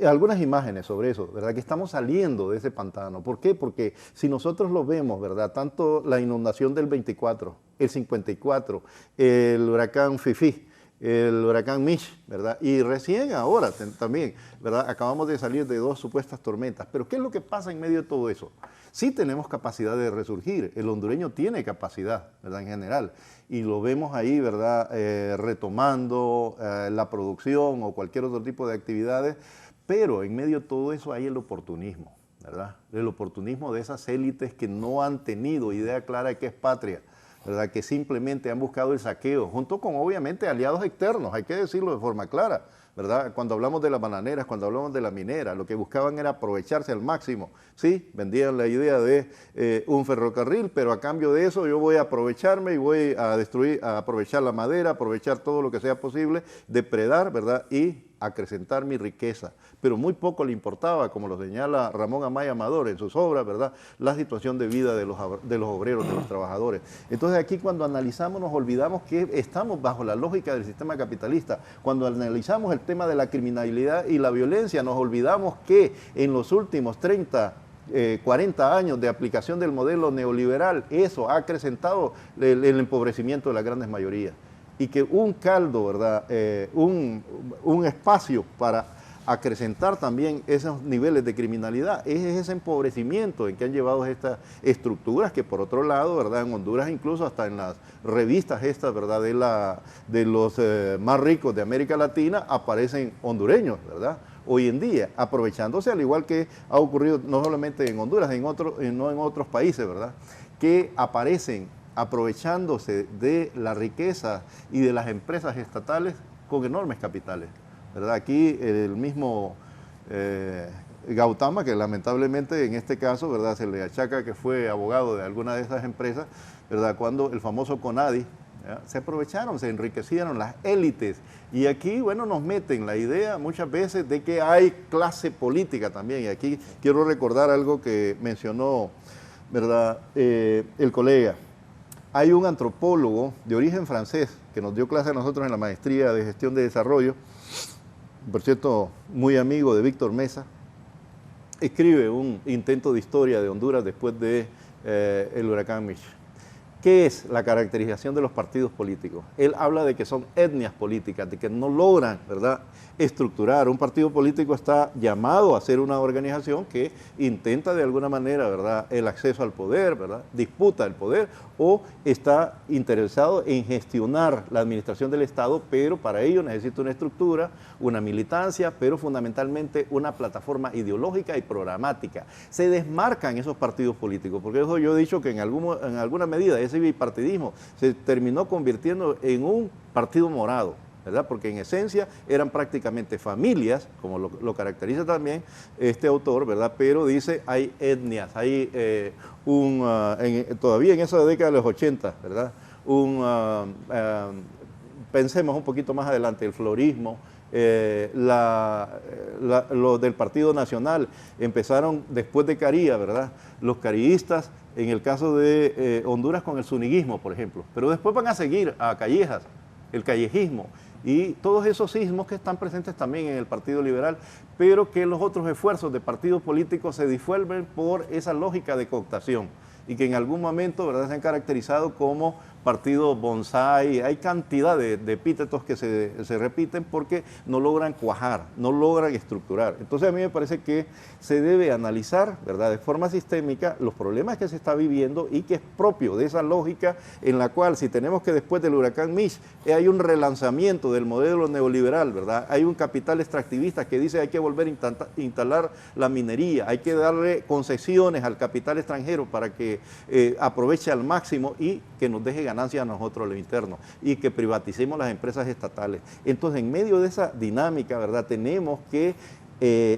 algunas imágenes sobre eso, ¿verdad? Que estamos saliendo de ese pantano. ¿Por qué? Porque si nosotros lo vemos, ¿verdad? Tanto la inundación del 24, el 54, el huracán Fifi, el huracán Mitch, ¿verdad? Y recién ahora también, ¿verdad? Acabamos de salir de 2 supuestas tormentas. Pero ¿qué es lo que pasa en medio de todo eso? Sí tenemos capacidad de resurgir, el hondureño tiene capacidad, ¿verdad?, en general, y lo vemos ahí, ¿verdad?, retomando la producción o cualquier otro tipo de actividades, pero en medio de todo eso hay el oportunismo, ¿verdad?, el oportunismo de esas élites que no han tenido idea clara de qué es patria, ¿verdad?, que simplemente han buscado el saqueo, junto con obviamente aliados externos, hay que decirlo de forma clara, ¿verdad? Cuando hablamos de las bananeras, cuando hablamos de la minera, lo que buscaban era aprovecharse al máximo. Sí, vendían la idea de un ferrocarril, pero a cambio de eso yo voy a aprovecharme y voy a a aprovechar la madera, aprovechar todo lo que sea posible, depredar, ¿verdad?, y acrecentar mi riqueza. Pero muy poco le importaba, como lo señala Ramón Amaya Amador en sus obras, ¿verdad?, la situación de vida de los obreros, de los trabajadores. Entonces aquí cuando analizamos nos olvidamos que estamos bajo la lógica del sistema capitalista. Cuando analizamos el tema de la criminalidad y la violencia, nos olvidamos que en los últimos 40 años de aplicación del modelo neoliberal, eso ha acrecentado el empobrecimiento de las grandes mayorías. Y que un caldo, ¿verdad?, un espacio para acrecentar también esos niveles de criminalidad es ese empobrecimiento en que han llevado estas estructuras que por otro lado, ¿verdad?, en Honduras incluso hasta en las revistas estas, ¿verdad?, de los más ricos de América Latina aparecen hondureños, ¿verdad?, hoy en día, aprovechándose, al igual que ha ocurrido no solamente en Honduras, no en otros países, ¿verdad?, que aparecen aprovechándose de la riqueza y de las empresas estatales con enormes capitales, ¿verdad? Aquí el mismo Gautama, que lamentablemente en este caso, ¿verdad?, se le achaca que fue abogado de alguna de esas empresas, ¿verdad?, cuando el famoso CONADI, ¿ya?, se aprovecharon, se enriquecieron las élites. Y aquí, bueno, nos meten la idea muchas veces de que hay clase política también. Y aquí quiero recordar algo que mencionó, ¿verdad?, el colega. Hay un antropólogo de origen francés que nos dio clase a nosotros en la maestría de gestión de desarrollo, por cierto, muy amigo de Víctor Mesa. Escribe un intento de historia de Honduras después de el huracán Mitch. ¿Qué es la caracterización de los partidos políticos? Él habla de que son etnias políticas, de que no logran, ¿verdad?, estructurar. Un partido político está llamado a ser una organización que intenta de alguna manera, ¿verdad?, el acceso al poder, ¿verdad?, disputa el poder, o está interesado en gestionar la administración del Estado, pero para ello necesita una estructura, una militancia, pero fundamentalmente una plataforma ideológica y programática. Se desmarcan esos partidos políticos, porque eso yo he dicho que en alguna medida ese bipartidismo se terminó convirtiendo en un partido morado, ¿verdad?, porque en esencia eran prácticamente familias, como lo caracteriza también este autor, ¿verdad?, pero dice hay etnias, hay todavía en esa década de los 80, ¿verdad?, pensemos un poquito más adelante, el florismo, los del Partido Nacional empezaron después de Caría, ¿verdad?, los cariístas, en el caso de Honduras con el zuniguismo, por ejemplo, pero después van a seguir a Callejas, el callejismo, y todos esos sismos que están presentes también en el Partido Liberal, pero que los otros esfuerzos de partidos políticos se disuelven por esa lógica de cooptación y que en algún momento, ¿verdad?, se han caracterizado como partido bonsai. Hay cantidad de epítetos que se repiten porque no logran cuajar, no logran estructurar. Entonces a mí me parece que se debe analizar, ¿verdad?, de forma sistémica los problemas que se está viviendo y que es propio de esa lógica en la cual si tenemos que después del huracán Mitch hay un relanzamiento del modelo neoliberal, ¿verdad?, hay un capital extractivista que dice hay que volver a instalar la minería, hay que darle concesiones al capital extranjero para que aproveche al máximo y que nos deje ganancias a nosotros lo interno y que privaticemos las empresas estatales. Entonces, en medio de esa dinámica, ¿verdad?, tenemos que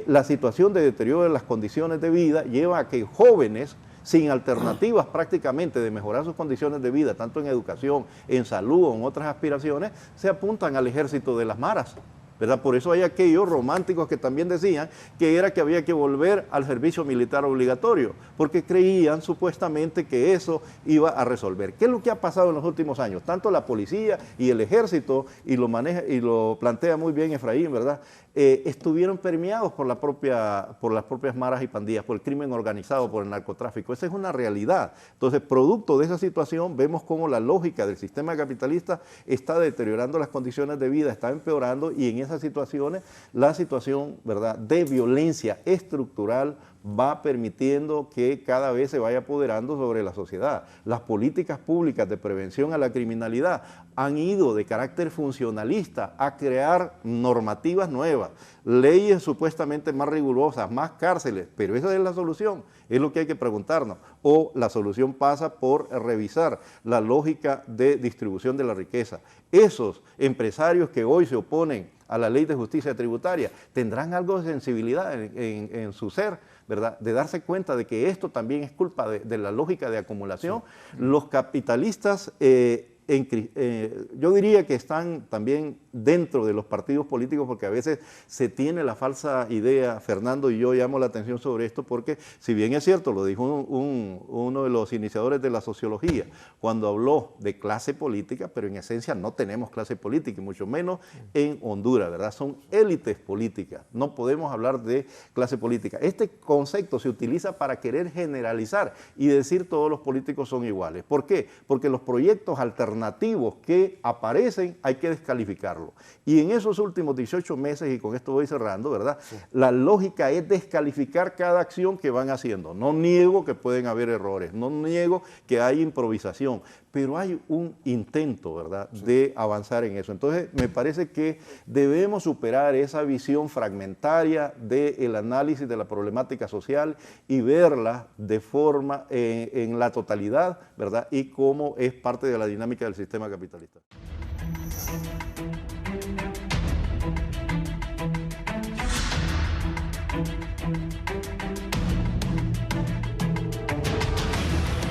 la situación de deterioro de las condiciones de vida lleva a que jóvenes sin alternativas prácticamente de mejorar sus condiciones de vida, tanto en educación, en salud o en otras aspiraciones, se apuntan al ejército de las maras, ¿verdad? Por eso hay aquellos románticos que también decían que era que había que volver al servicio militar obligatorio, porque creían supuestamente que eso iba a resolver. ¿Qué es lo que ha pasado en los últimos años? Tanto la policía y el ejército, y lo plantea muy bien Efraín, ¿verdad?, estuvieron permeados por las propias maras y pandillas, por el crimen organizado, por el narcotráfico. Esa es una realidad. Entonces, producto de esa situación, vemos cómo la lógica del sistema capitalista está deteriorando las condiciones de vida, está empeorando, y en esas situaciones, la situación, ¿verdad?, de violencia estructural va permitiendo que cada vez se vaya apoderando sobre la sociedad. Las políticas públicas de prevención a la criminalidad han ido de carácter funcionalista a crear normativas nuevas, leyes supuestamente más rigurosas, más cárceles, pero esa es la solución, es lo que hay que preguntarnos. O la solución pasa por revisar la lógica de distribución de la riqueza. Esos empresarios que hoy se oponen a la ley de justicia tributaria tendrán algo de sensibilidad en su ser, ¿verdad?, de darse cuenta de que esto también es culpa de la lógica de acumulación. Sí. Los capitalistas, yo diría que están también dentro de los partidos políticos, porque a veces se tiene la falsa idea, Fernando y yo llamo la atención sobre esto, porque si bien es cierto, lo dijo uno de los iniciadores de la sociología, cuando habló de clase política, pero en esencia no tenemos clase política, y mucho menos en Honduras, ¿verdad? Son élites políticas, no podemos hablar de clase política. Este concepto se utiliza para querer generalizar y decir todos los políticos son iguales. ¿Por qué? Porque los proyectos alternativos que aparecen hay que descalificarlos. Y en esos últimos 18 meses, y con esto voy cerrando, ¿verdad?, sí, la lógica es descalificar cada acción que van haciendo. No niego que pueden haber errores, no niego que hay improvisación, pero hay un intento, ¿verdad?, de avanzar en eso. Entonces, me parece que debemos superar esa visión fragmentaria del análisis de la problemática social y verla de forma en la totalidad, ¿verdad?, y cómo es parte de la dinámica del sistema capitalista.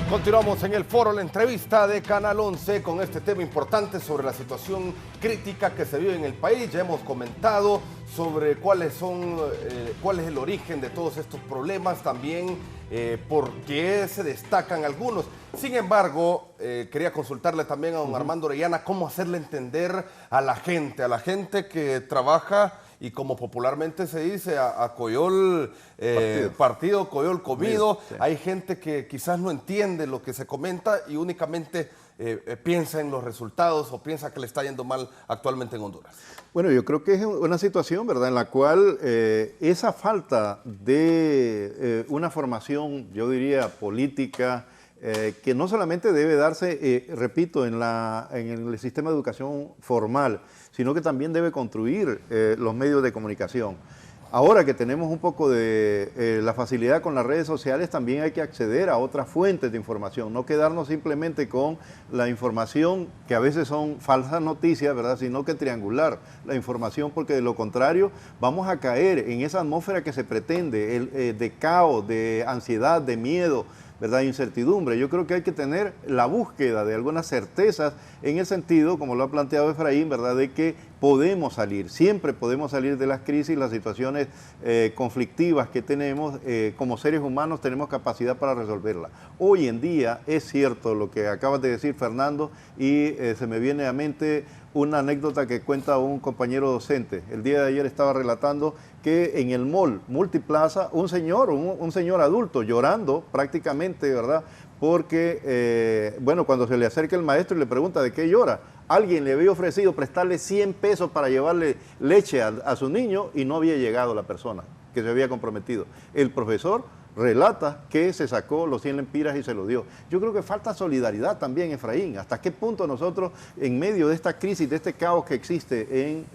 Continuamos en el foro, la entrevista de Canal 11 con este tema importante sobre la situación crítica que se vive en el país. Ya hemos comentado sobre cuál es el origen de todos estos problemas, también por qué se destacan algunos. Sin embargo, quería consultarle también a don Armando Orellana cómo hacerle entender a la gente que trabaja y como popularmente se dice, a coyol partido, coyol comido. Sí. Hay gente que quizás no entiende lo que se comenta y únicamente piensa en los resultados o piensa que le está yendo mal actualmente en Honduras. Bueno, yo creo que es una situación, ¿verdad?, en la cual esa falta de una formación, yo diría, política, que no solamente debe darse, repito, en el sistema de educación formal, sino que también debe construir los medios de comunicación. Ahora que tenemos un poco de la facilidad con las redes sociales, también hay que acceder a otras fuentes de información, no quedarnos simplemente con la información, que a veces son falsas noticias, ¿verdad?, sino que triangular la información, porque de lo contrario vamos a caer en esa atmósfera que se pretende, de caos, de ansiedad, de miedo, ¿verdad?, incertidumbre. Yo creo que hay que tener la búsqueda de algunas certezas en el sentido, como lo ha planteado Efraín, ¿verdad?, de que podemos salir, siempre podemos salir de las crisis, las situaciones conflictivas que tenemos, como seres humanos tenemos capacidad para resolverlas. Hoy en día es cierto lo que acabas de decir, Fernando, y se me viene a mente una anécdota que cuenta un compañero docente. El día de ayer estaba relatando que en el mall Multiplaza, un señor adulto llorando prácticamente, ¿verdad?, porque, bueno, cuando se le acerca el maestro y le pregunta de qué llora, alguien le había ofrecido prestarle 100 pesos para llevarle leche a su niño y no había llegado la persona que se había comprometido. El profesor relata que se sacó los 100 lempiras y se lo dio. Yo creo que falta solidaridad también, Efraín. ¿Hasta qué punto nosotros, en medio de esta crisis, de este caos que existe en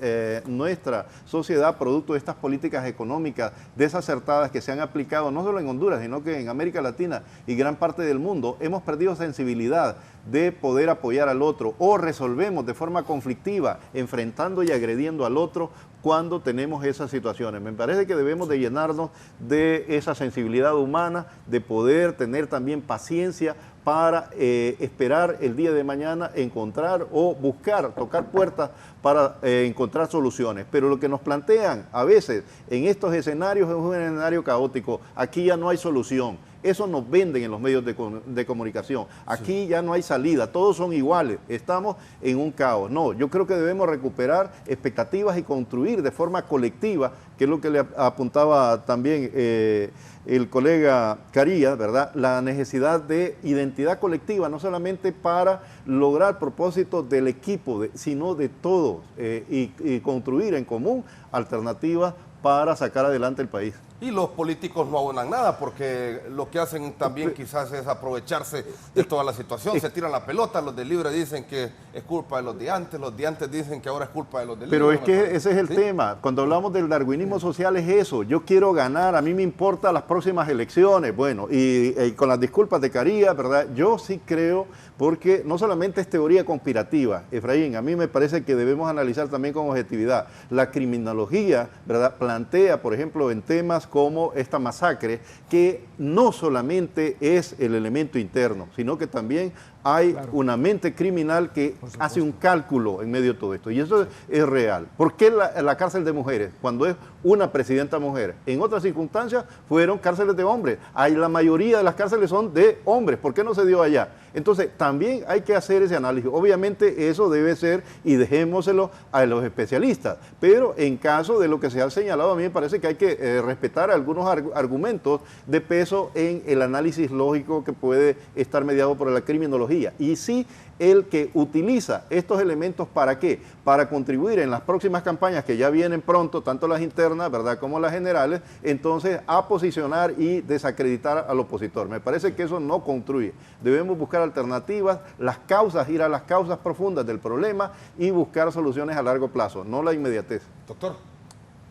nuestra sociedad, producto de estas políticas económicas desacertadas que se han aplicado, no solo en Honduras, sino que en América Latina y gran parte del mundo, hemos perdido sensibilidad de poder apoyar al otro, o resolvemos de forma conflictiva, enfrentando y agrediendo al otro cuando tenemos esas situaciones? Me parece que debemos de llenarnos de esa sensibilidad humana, de poder tener también paciencia para esperar el día de mañana, encontrar o buscar, tocar puertas para encontrar soluciones. Pero lo que nos plantean a veces en estos escenarios es un escenario caótico. Aquí ya no hay solución. Eso nos venden en los medios de comunicación. Aquí ya no hay salida, todos son iguales, estamos en un caos. No, yo creo que debemos recuperar expectativas y construir de forma colectiva, que es lo que le apuntaba también el colega Carías, ¿verdad?, la necesidad de identidad colectiva, no solamente para lograr propósitos del equipo, sino de todos, y construir en común alternativas para sacar adelante el país. Y los políticos no abonan nada, porque lo que hacen también quizás es aprovecharse de toda la situación. Se tiran la pelota, los del Libre dicen que es culpa de los de antes dicen que ahora es culpa de los del Libre. Pero es que ese es el tema. Cuando hablamos del darwinismo social es eso. Yo quiero ganar, a mí me importan las próximas elecciones. Bueno, y con las disculpas de Carías, ¿verdad? Yo sí creo, porque no solamente es teoría conspirativa, Efraín, a mí me parece que debemos analizar también con objetividad. La criminología, ¿verdad?, plantea, por ejemplo, en temas como esta masacre, que no solamente es el elemento interno, sino que también hay una mente criminal que hace un cálculo en medio de todo esto. Y eso es real. ¿Por qué la cárcel de mujeres? Cuando es una presidenta mujer. En otras circunstancias fueron cárceles de hombres. La mayoría de las cárceles son de hombres. ¿Por qué no se dio allá? Entonces, también hay que hacer ese análisis. Obviamente, eso debe ser, y dejémoselo a los especialistas. Pero en caso de lo que se ha señalado, a mí me parece que hay que respetar algunos argumentos de peso en el análisis lógico que puede estar mediado por la criminología. tecnología, y sí el que utiliza estos elementos ¿para qué? Para contribuir en las próximas campañas que ya vienen pronto, tanto las internas, ¿verdad?, como las generales, entonces a posicionar y desacreditar al opositor. Me parece que eso no construye. Debemos buscar alternativas, las causas, ir a las causas profundas del problema y buscar soluciones a largo plazo, no la inmediatez. Doctor.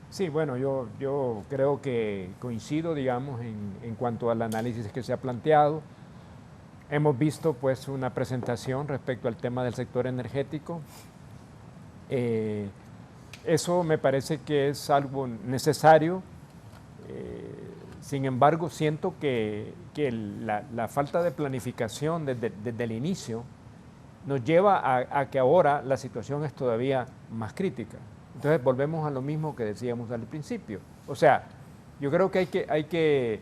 Sí, bueno, yo creo que coincido, digamos, en cuanto al análisis que se ha planteado. Hemos visto pues una presentación respecto al tema del sector energético. Eso me parece que es algo necesario. Sin embargo, siento que la falta de planificación desde el inicio nos lleva a que ahora la situación es todavía más crítica. Entonces volvemos a lo mismo que decíamos al principio. O sea, yo creo que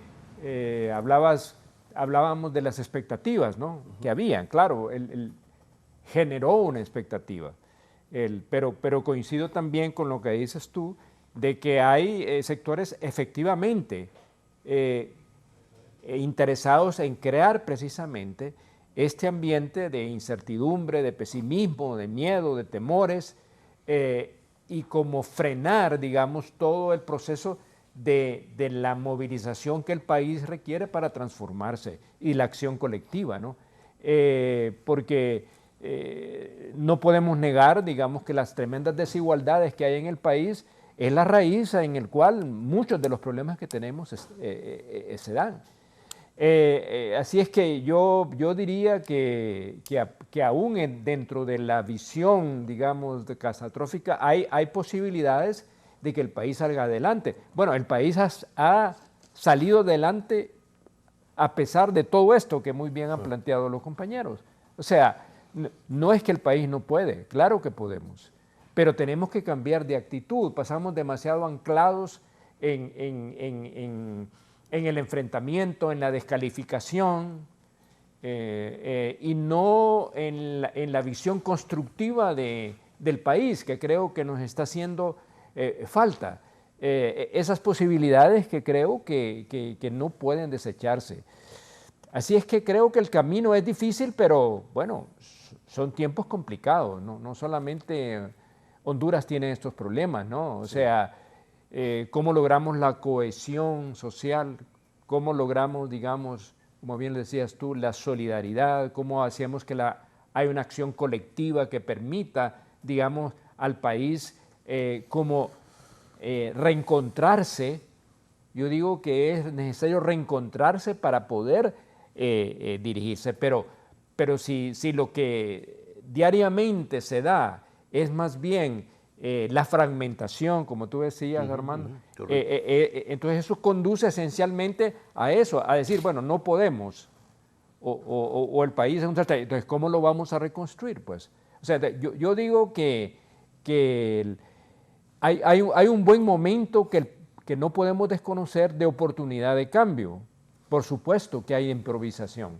hablábamos de las expectativas, ¿no?, que habían. Claro, generó una expectativa, pero coincido también con lo que dices tú, de que hay sectores efectivamente interesados en crear precisamente este ambiente de incertidumbre, de pesimismo, de miedo, de temores, y como frenar, digamos, todo el proceso de la movilización que el país requiere para transformarse y la acción colectiva, ¿no? Porque no podemos negar, digamos, que las tremendas desigualdades que hay en el país es la raíz en el cual muchos de los problemas que tenemos se dan. Así es que yo diría que aún dentro de la visión, digamos, catastrófica, hay posibilidades de que el país salga adelante. Bueno, el país ha salido adelante a pesar de todo esto que muy bien han planteado los compañeros. O sea, no es que el país no puede, claro que podemos, pero tenemos que cambiar de actitud. Pasamos demasiado anclados en el enfrentamiento, en la descalificación, y no en la visión constructiva del país, que creo que nos está haciendo falta. Esas posibilidades que creo que no pueden desecharse. Así es que creo que el camino es difícil, pero bueno, son tiempos complicados, no solamente Honduras tiene estos problemas, ¿no? O sea, cómo logramos la cohesión social, cómo logramos, digamos, como bien le decías tú, la solidaridad, cómo hacemos que hay una acción colectiva que permita, digamos, al país como reencontrarse. Yo digo que es necesario reencontrarse para poder dirigirse, pero si lo que diariamente se da es más bien la fragmentación, como tú decías, Armando, entonces eso conduce esencialmente a eso, a decir, bueno, no podemos, o el país es un desastre. Entonces, ¿cómo lo vamos a reconstruir? Pues, o sea, yo digo que hay un buen momento que no podemos desconocer de oportunidad de cambio. Por supuesto que hay improvisación,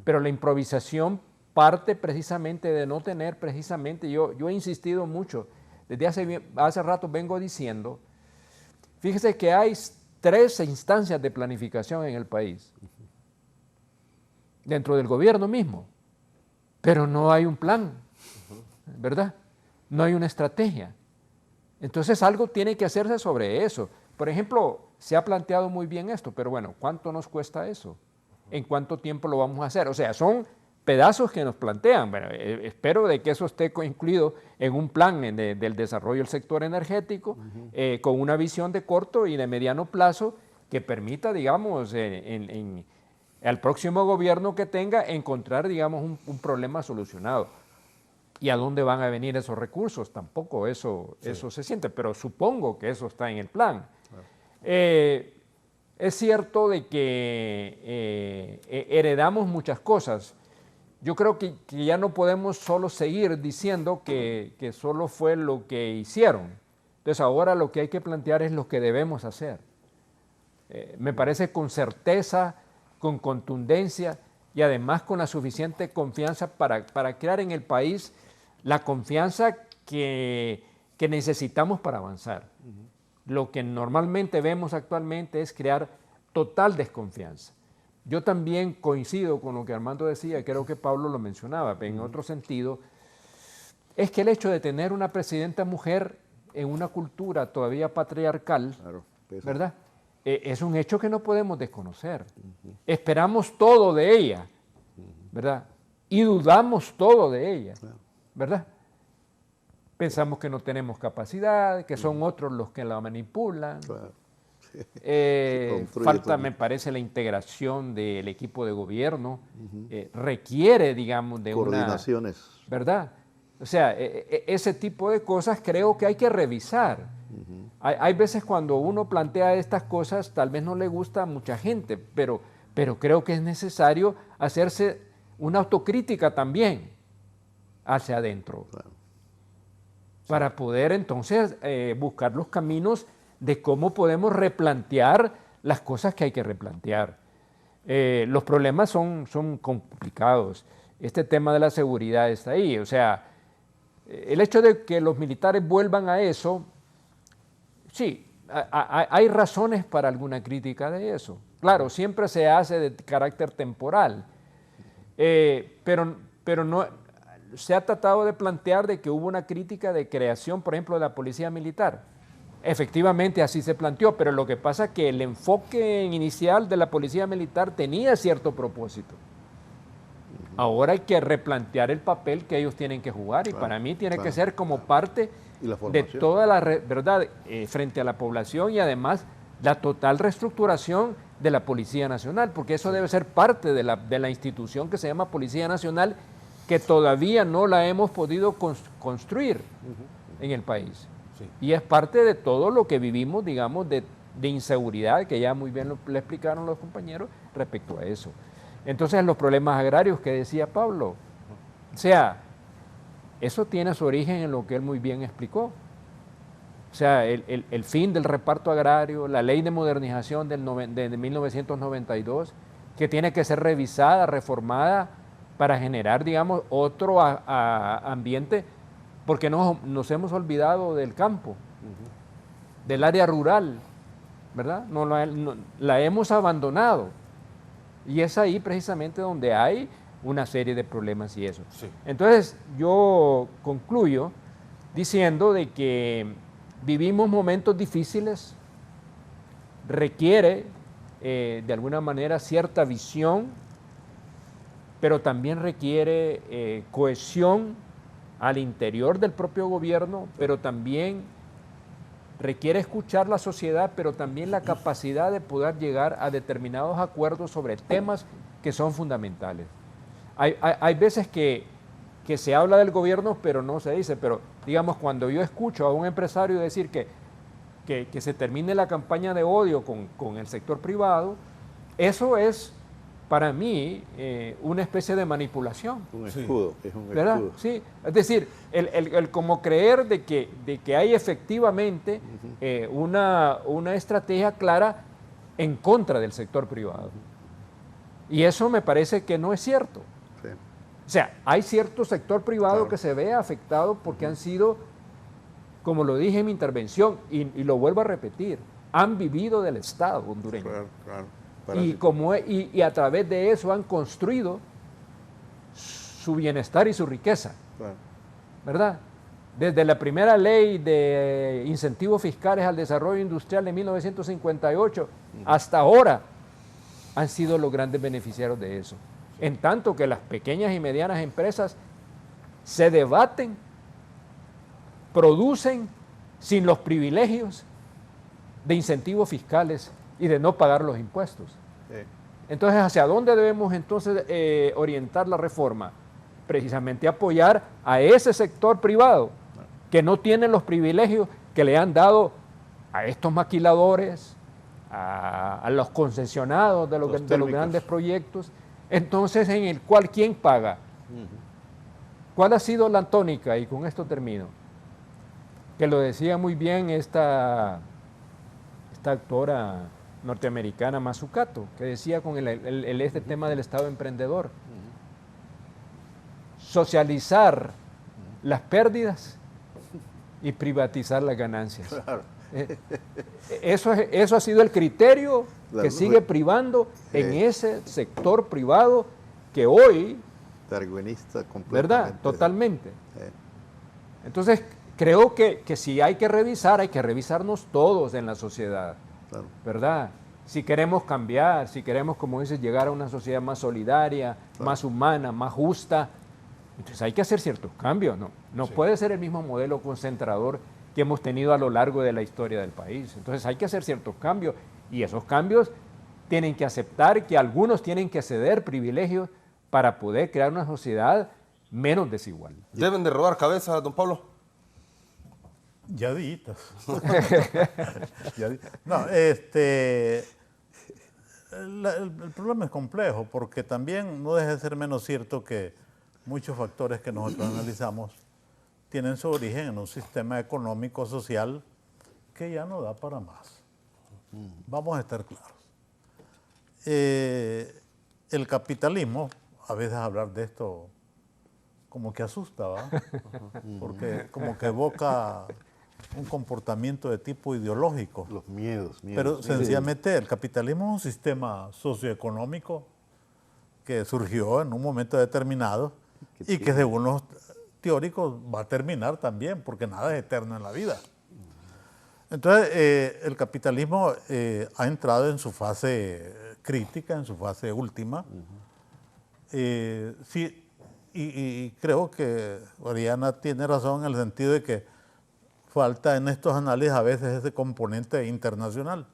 pero la improvisación parte precisamente de no tener, precisamente, yo he insistido mucho, desde hace rato vengo diciendo, fíjese que hay 3 instancias de planificación en el país, dentro del gobierno mismo, pero no hay un plan, ¿verdad? No hay una estrategia. Entonces algo tiene que hacerse sobre eso. Por ejemplo, se ha planteado muy bien esto, pero bueno, ¿cuánto nos cuesta eso? ¿En cuánto tiempo lo vamos a hacer? O sea, son pedazos que nos plantean. Bueno, espero de que eso esté incluido en un plan del desarrollo del sector energético, con una visión de corto y de mediano plazo que permita, digamos, al próximo gobierno que tenga encontrar, digamos, un problema solucionado. ¿Y a dónde van a venir esos recursos? Tampoco eso se siente, pero supongo que eso está en el plan. Es cierto de que heredamos muchas cosas. Yo creo que ya no podemos solo seguir diciendo que solo fue lo que hicieron. Entonces ahora lo que hay que plantear es lo que debemos hacer. Me parece con certeza, con contundencia y además con la suficiente confianza para crear en el país la confianza que necesitamos para avanzar. Lo que normalmente vemos actualmente es crear total desconfianza. yo también coincido con lo que Armando decía, creo que Pablo lo mencionaba, en otro sentido, es que el hecho de tener una presidenta mujer en una cultura todavía patriarcal, Claro, pesa. ¿verdad? Es un hecho que no podemos desconocer. Esperamos todo de ella, ¿verdad? Y dudamos todo de ella, ¿verdad? Pensamos que no tenemos capacidad, que son otros los que la manipulan. Claro. Construye Falta, todo. me parece, la integración del equipo de gobierno. Requiere, digamos, de una... Coordinaciones. ¿Verdad? O sea, ese tipo de cosas creo que hay que revisar. Hay veces cuando uno plantea estas cosas, tal vez no le gusta a mucha gente, pero creo que es necesario hacerse una autocrítica también hacia adentro. Claro. Para poder entonces buscar los caminos de cómo podemos replantear las cosas que hay que replantear. Los problemas son complicados. Este tema de la seguridad está ahí. O sea, el hecho de que los militares vuelvan a eso, sí, hay razones para alguna crítica de eso. Claro, siempre se hace de carácter temporal, pero no, se ha tratado de plantear de que hubo una crítica de creación, por ejemplo, de la policía militar. Efectivamente así se planteó, pero lo que pasa es que el enfoque inicial de la policía militar tenía cierto propósito. Ahora hay que replantear el papel que ellos tienen que jugar y para mí tiene que ser como parte Y la de formación. toda la verdad frente a la población y además la total reestructuración de la Policía Nacional, porque eso debe ser parte de la institución que se llama Policía Nacional, que todavía no la hemos podido construir en el país. Sí. Y es parte de todo lo que vivimos, digamos, de inseguridad, que ya muy bien le explicaron los compañeros respecto a eso. Entonces, los problemas agrarios que decía Pablo, o sea, eso tiene su origen en lo que él muy bien explicó. O sea, el fin del reparto agrario, la ley de modernización de 1992, que tiene que ser revisada, reformada, para generar, digamos, otro ambiente, porque nos hemos olvidado del campo, del área rural, ¿verdad? La hemos abandonado. Y es ahí precisamente donde hay una serie de problemas y eso. Sí. Entonces, yo concluyo diciendo de que vivimos momentos difíciles, requiere de alguna manera cierta visión, pero también requiere cohesión al interior del propio gobierno, pero también requiere escuchar la sociedad, pero también la capacidad de poder llegar a determinados acuerdos sobre temas que son fundamentales. Hay veces que se habla del gobierno, pero no se dice, pero digamos, cuando yo escucho a un empresario decir que se termine la campaña de odio con el sector privado, eso es para mí una especie de manipulación. Un escudo, es un ¿Verdad? escudo. Sí, es decir, el como creer de que hay efectivamente una estrategia clara en contra del sector privado. Y eso me parece que no es cierto. Sí. O sea, hay cierto sector privado Claro. que se ve afectado porque han sido, como lo dije en mi intervención, y lo vuelvo a repetir, han vivido del Estado hondureño. Claro, claro. Y a través de eso han construido su bienestar y su riqueza, Claro. ¿verdad? Desde la primera ley de incentivos fiscales al desarrollo industrial de 1958 hasta ahora han sido los grandes beneficiarios de eso. En tanto que las pequeñas y medianas empresas se debaten, producen sin los privilegios de incentivos fiscales y de no pagar los impuestos. Sí. Entonces, ¿hacia dónde debemos entonces orientar la reforma? Precisamente apoyar a ese sector privado que no tiene los privilegios que le han dado a estos maquiladores, a los concesionados de los térmicos. grandes proyectos. Entonces, en el cual, ¿quién paga? ¿Cuál ha sido la tónica? Y con esto termino. Que lo decía muy bien esta actora norteamericana Mazzucato, que decía con este tema del Estado emprendedor. Socializar las pérdidas y privatizar las ganancias. Claro. Eso ha sido el criterio La- que sigue privando en ese sector privado que hoy, Darwinista completamente. ¿verdad? Totalmente. Eh, Entonces, creo que si hay que revisarnos todos en la sociedad, claro. ¿verdad? Si queremos cambiar, si queremos, como dices, llegar a una sociedad más solidaria, más humana, más justa, entonces hay que hacer ciertos cambios, ¿no? No puede ser el mismo modelo concentrador que hemos tenido a lo largo de la historia del país. Entonces hay que hacer ciertos cambios y esos cambios tienen que aceptar que algunos tienen que ceder privilegios para poder crear una sociedad menos desigual. ¿Deben de rodar cabezas, don Pablo? Ya ditas. El problema es complejo porque también no deja de ser menos cierto que muchos factores que nosotros analizamos tienen su origen en un sistema económico social que ya no da para más. Vamos a estar claros. El capitalismo, a veces hablar de esto como que asusta, ¿va? Porque como que evoca un comportamiento de tipo ideológico. Los miedos. Pero sencillamente el capitalismo es un sistema socioeconómico que surgió en un momento determinado y que según los teóricos va a terminar también, porque nada es eterno en la vida. Entonces, el capitalismo ha entrado en su fase crítica, en su fase última. Sí, y creo que Oriana tiene razón en el sentido de que falta en estos análisis a veces ese componente internacional.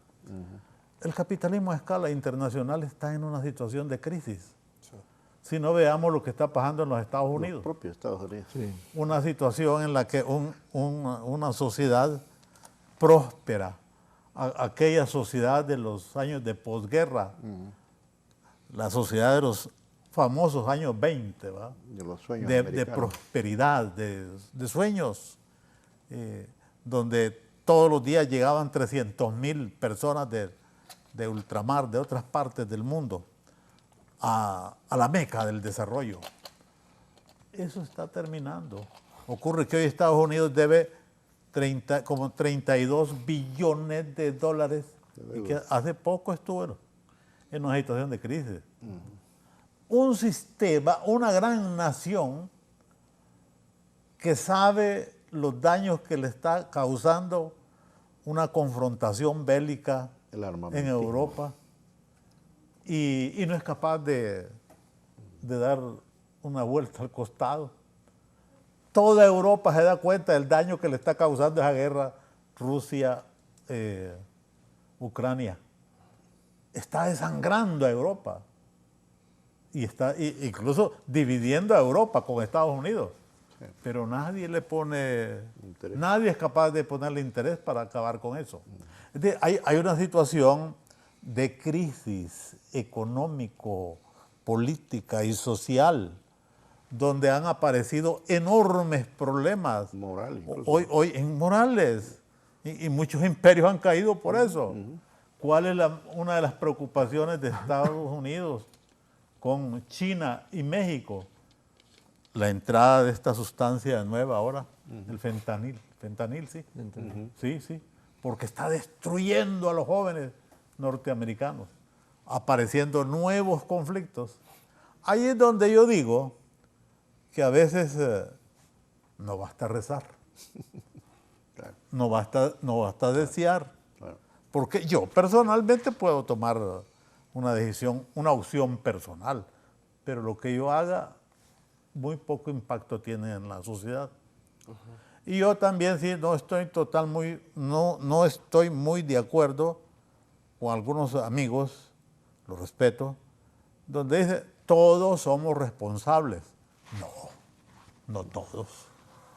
El capitalismo a escala internacional está en una situación de crisis. Si no veamos lo que está pasando en los Estados Unidos. Los propios Estados Unidos. Sí. Una situación en la que una sociedad próspera, aquella sociedad de los años de posguerra, la sociedad de los famosos años 20, ¿va? De los sueños de americanos. prosperidad, de sueños, donde todos los días llegaban 300,000 personas de ultramar, de otras partes del mundo, a la meca del desarrollo. Eso está terminando. Ocurre que hoy Estados Unidos debe como 32 billones de dólares y que hace poco estuvo en una situación de crisis. Un sistema, una gran nación que sabe los daños que le está causando una confrontación bélica El en armamentismo. Europa y no es capaz de dar una vuelta al costado. Toda Europa se da cuenta del daño que le está causando esa guerra Rusia-Ucrania. Está desangrando a Europa y está incluso dividiendo a Europa con Estados Unidos. Pero nadie le pone, Interés. nadie es capaz de ponerle interés para acabar con eso. Es decir, hay una situación de crisis económico, política y social donde han aparecido enormes problemas. Moral incluso. Hoy en morales. Y muchos imperios han caído por eso. ¿Cuál es una de las preocupaciones de Estados Unidos con China y México? La entrada de esta sustancia nueva ahora, el fentanil. Fentanil, sí. Sí. Porque está destruyendo a los jóvenes norteamericanos, apareciendo nuevos conflictos. Ahí es donde yo digo que a veces no basta rezar, Claro. no basta desear, Claro. porque yo personalmente puedo tomar una decisión, una opción personal, pero lo que yo haga muy poco impacto tiene en la sociedad. Y yo también sí no estoy muy de acuerdo con algunos amigos, los respeto, donde dice todos somos responsables. No todos.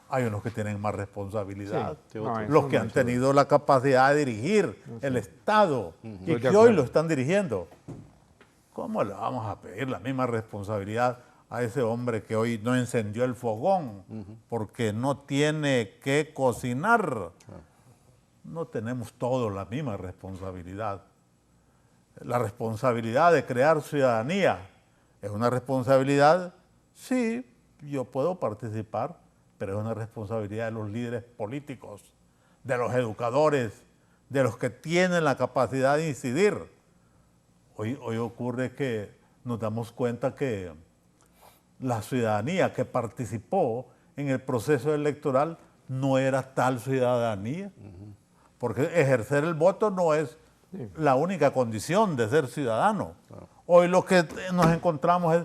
Hay unos que tienen más responsabilidad, Sí, no, eso los que no han es tenido la capacidad de dirigir el Estado y Estoy de que hoy acuerdo. lo están dirigiendo. ¿Cómo le vamos a pedir la misma responsabilidad a ese hombre que hoy no encendió el fogón porque no tiene que cocinar? No tenemos todos la misma responsabilidad. La responsabilidad de crear ciudadanía es una responsabilidad, sí, yo puedo participar, pero es una responsabilidad de los líderes políticos, de los educadores, de los que tienen la capacidad de incidir. Hoy ocurre que nos damos cuenta que la ciudadanía que participó en el proceso electoral no era tal ciudadanía, porque ejercer el voto no es la única condición de ser ciudadano. Hoy lo que nos encontramos es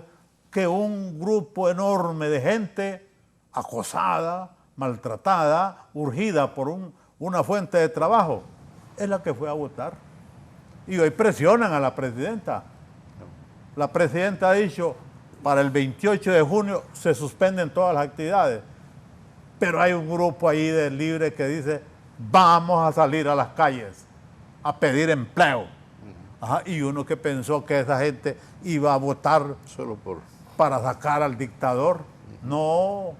que un grupo enorme de gente acosada, maltratada, urgida por una fuente de trabajo, es la que fue a votar. Y hoy presionan a la presidenta. La presidenta ha dicho, para el 28 de junio se suspenden todas las actividades. Pero hay un grupo ahí de libre que dice, vamos a salir a las calles a pedir empleo. Ajá, y uno que pensó que esa gente iba a votar solo para sacar al dictador. No,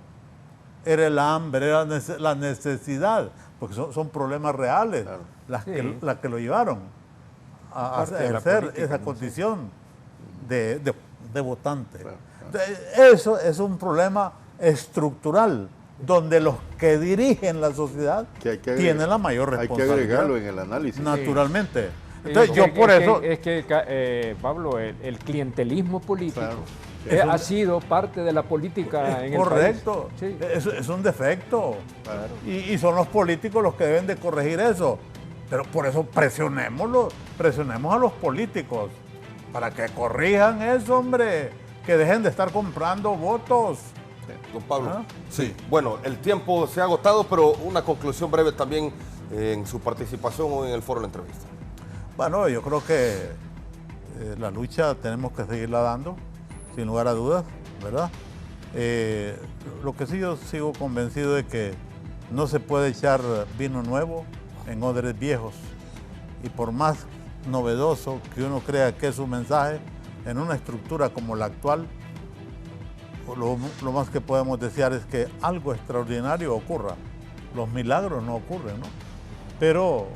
era el hambre, era la necesidad, porque son problemas reales las que lo llevaron a ejercer esa condición de votante. Eso es un problema estructural, donde los que dirigen la sociedad tienen la mayor responsabilidad. Hay que agregarlo en el análisis. Naturalmente. Entonces, yo por eso... Pablo, el clientelismo político ha sido parte de la política en el país. Correcto. Sí. Es un defecto. Claro. Y son los políticos los que deben de corregir eso. Pero por eso presionemos a los políticos para que corrijan eso, hombre. Que dejen de estar comprando votos. Don Pablo, sí, bueno, el tiempo se ha agotado, pero una conclusión breve también en su participación hoy en el foro de la entrevista. Bueno, yo creo que la lucha tenemos que seguirla dando, sin lugar a dudas, ¿verdad? Lo que sí, yo sigo convencido de que no se puede echar vino nuevo en odres viejos, y por más novedoso que uno crea que es su mensaje, en una estructura como la actual, lo más que podemos desear es que algo extraordinario ocurra. Los milagros no ocurren, ¿no? Pero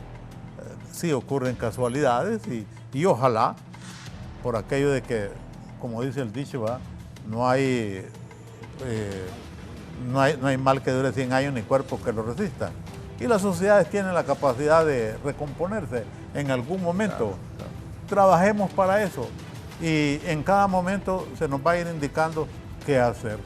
sí ocurren casualidades y ojalá, por aquello de que, como dice el dicho, ¿va? No hay mal que dure 100 años ni cuerpo que lo resista. Y las sociedades tienen la capacidad de recomponerse en algún momento. Claro. Trabajemos para eso y en cada momento se nos va a ir indicando qué hacer,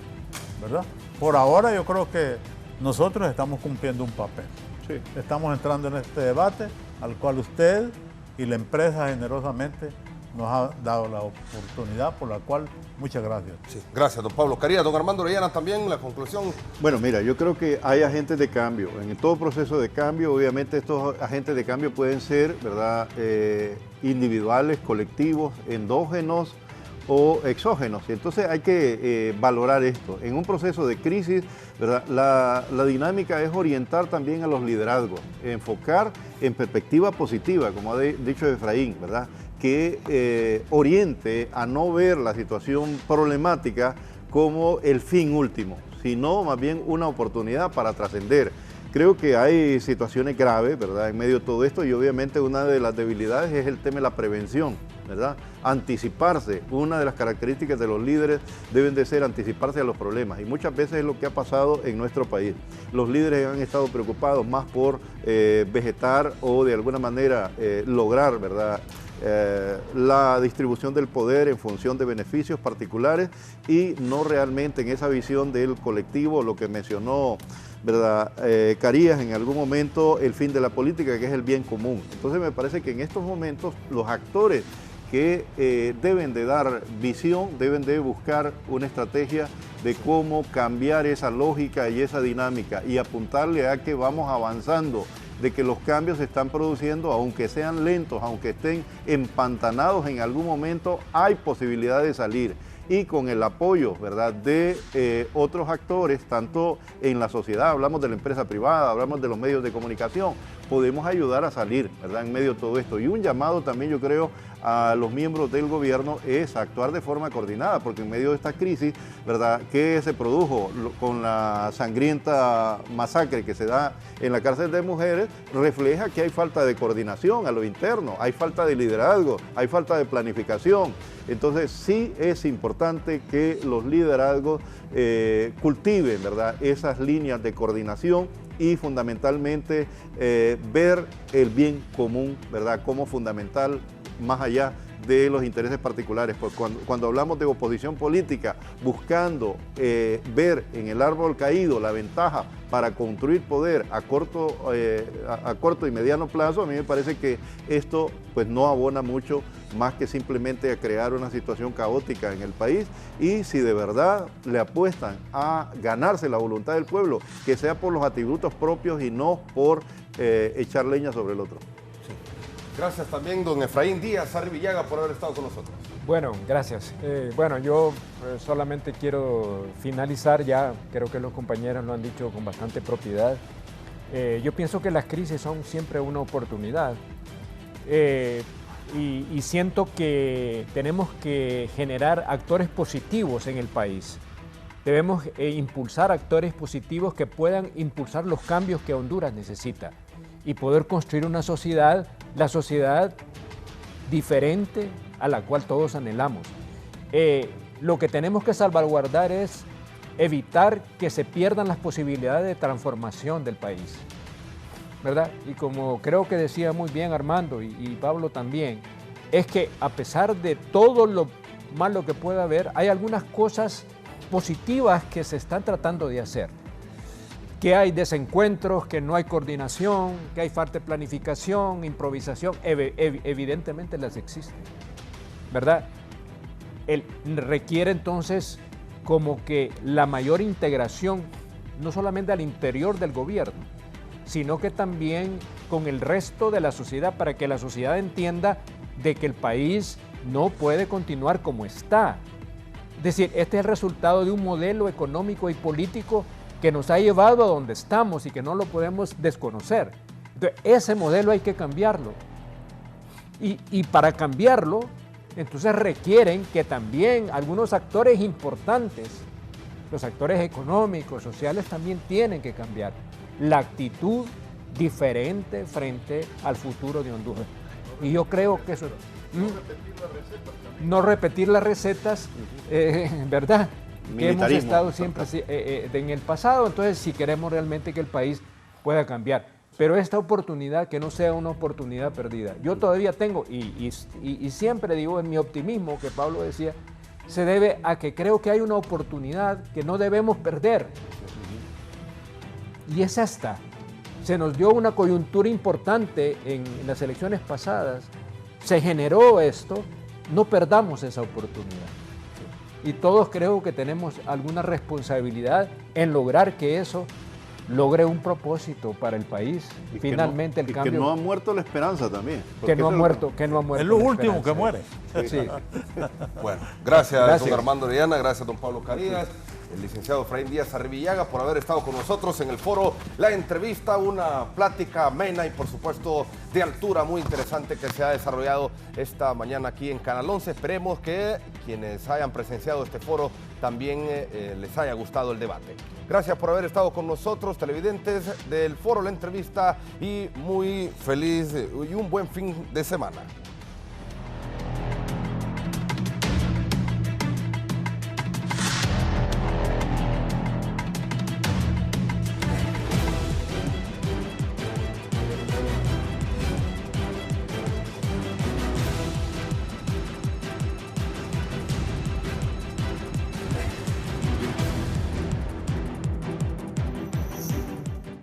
¿verdad? Por ahora yo creo que nosotros estamos cumpliendo un papel. Sí. Estamos entrando en este debate al cual usted y la empresa generosamente nos ha dado la oportunidad, por la cual muchas gracias. Sí, gracias, don Pablo Carías. Don Armando Orellana, también la conclusión. Bueno, mira, yo creo que hay agentes de cambio. En todo proceso de cambio, obviamente estos agentes de cambio pueden ser, ¿verdad?, individuales, colectivos, endógenos o exógenos. Entonces hay que valorar esto. En un proceso de crisis, ¿verdad?, la dinámica es orientar también a los liderazgos, enfocar en perspectiva positiva, como ha dicho Efraín, ¿verdad?, que oriente a no ver la situación problemática como el fin último, sino más bien una oportunidad para trascender. Creo que hay situaciones graves, ¿verdad?, en medio de todo esto, y obviamente una de las debilidades es el tema de la prevención, ¿verdad? Anticiparse. Una de las características de los líderes deben de ser anticiparse a los problemas, y muchas veces es lo que ha pasado en nuestro país. Los líderes han estado preocupados más por vegetar o de alguna manera lograr, ¿verdad?, la distribución del poder en función de beneficios particulares y no realmente en esa visión del colectivo, lo que mencionó, ¿verdad?, Carías en algún momento, el fin de la política, que es el bien común. Entonces me parece que en estos momentos los actores que deben de dar visión, deben de buscar una estrategia de cómo cambiar esa lógica y esa dinámica y apuntarle a que vamos avanzando, de que los cambios se están produciendo, aunque sean lentos, aunque estén empantanados en algún momento, hay posibilidad de salir. Y con el apoyo, ¿verdad?, de otros actores, tanto en la sociedad, hablamos de la empresa privada, hablamos de los medios de comunicación, podemos ayudar a salir, ¿verdad?, en medio de todo esto. Y un llamado también, yo creo, a los miembros del gobierno es actuar de forma coordinada, porque en medio de esta crisis, ¿verdad?, que se produjo con la sangrienta masacre que se da en la cárcel de mujeres, refleja que hay falta de coordinación a lo interno, hay falta de liderazgo, hay falta de planificación. Entonces sí es importante que los liderazgos cultiven, ¿verdad?, esas líneas de coordinación y fundamentalmente ver el bien común, ¿verdad?, como fundamental más allá de los intereses particulares. Pues cuando hablamos de oposición política, buscando ver en el árbol caído la ventaja para construir poder a corto y mediano plazo, a mí me parece que esto pues no abona mucho más que simplemente a crear una situación caótica en el país, y si de verdad le apuestan a ganarse la voluntad del pueblo, que sea por los atributos propios y no por echar leña sobre el otro. Gracias también, don Efraín Díaz Arribillaga, por haber estado con nosotros. Bueno, gracias. Yo solamente quiero finalizar, ya creo que los compañeros lo han dicho con bastante propiedad. Yo pienso que las crisis son siempre una oportunidad y siento que tenemos que generar actores positivos en el país. Debemos impulsar actores positivos que puedan impulsar los cambios que Honduras necesita y poder construir una sociedad, la sociedad diferente a la cual todos anhelamos. Lo que tenemos que salvaguardar es evitar que se pierdan las posibilidades de transformación del país, ¿verdad? Y como creo que decía muy bien Armando y Pablo también, es que a pesar de todo lo malo que pueda haber, hay algunas cosas positivas que se están tratando de hacer. Que hay desencuentros, que no hay coordinación, que hay falta de planificación, improvisación, evidentemente las existen, ¿verdad? Requiere entonces como que la mayor integración, no solamente al interior del gobierno, sino que también con el resto de la sociedad, para que la sociedad entienda de que el país no puede continuar como está. Es decir, este es el resultado de un modelo económico y político que nos ha llevado a donde estamos y que no lo podemos desconocer. Entonces, ese modelo hay que cambiarlo. Y para cambiarlo, entonces requieren que también algunos actores importantes, los actores económicos, sociales, también tienen que cambiar la actitud diferente frente al futuro de Honduras. Y yo creo que eso... No repetir las recetas, ¿verdad?, que hemos estado siempre en el pasado. Entonces, si queremos realmente que el país pueda cambiar, pero esta oportunidad que no sea una oportunidad perdida. Yo todavía tengo, y siempre digo en mi optimismo, que Pablo decía, se debe a que creo que hay una oportunidad que no debemos perder. Y es esta. Se nos dio una coyuntura importante en las elecciones pasadas, se generó esto, no perdamos esa oportunidad. Y todos creo que tenemos alguna responsabilidad en lograr que eso logre un propósito para el país. Y finalmente el cambio... Que no ha muerto la esperanza también. Que no ha muerto. Es lo último que muere. Sí. Bueno, gracias, don Armando Orellana, gracias, don Pablo Carías, el licenciado Efraín Díaz Arribillaga, por haber estado con nosotros en el foro La Entrevista, una plática amena y por supuesto de altura muy interesante que se ha desarrollado esta mañana aquí en Canal 11. Esperemos que quienes hayan presenciado este foro también les haya gustado el debate. Gracias por haber estado con nosotros, televidentes del foro La Entrevista, y muy feliz y un buen fin de semana.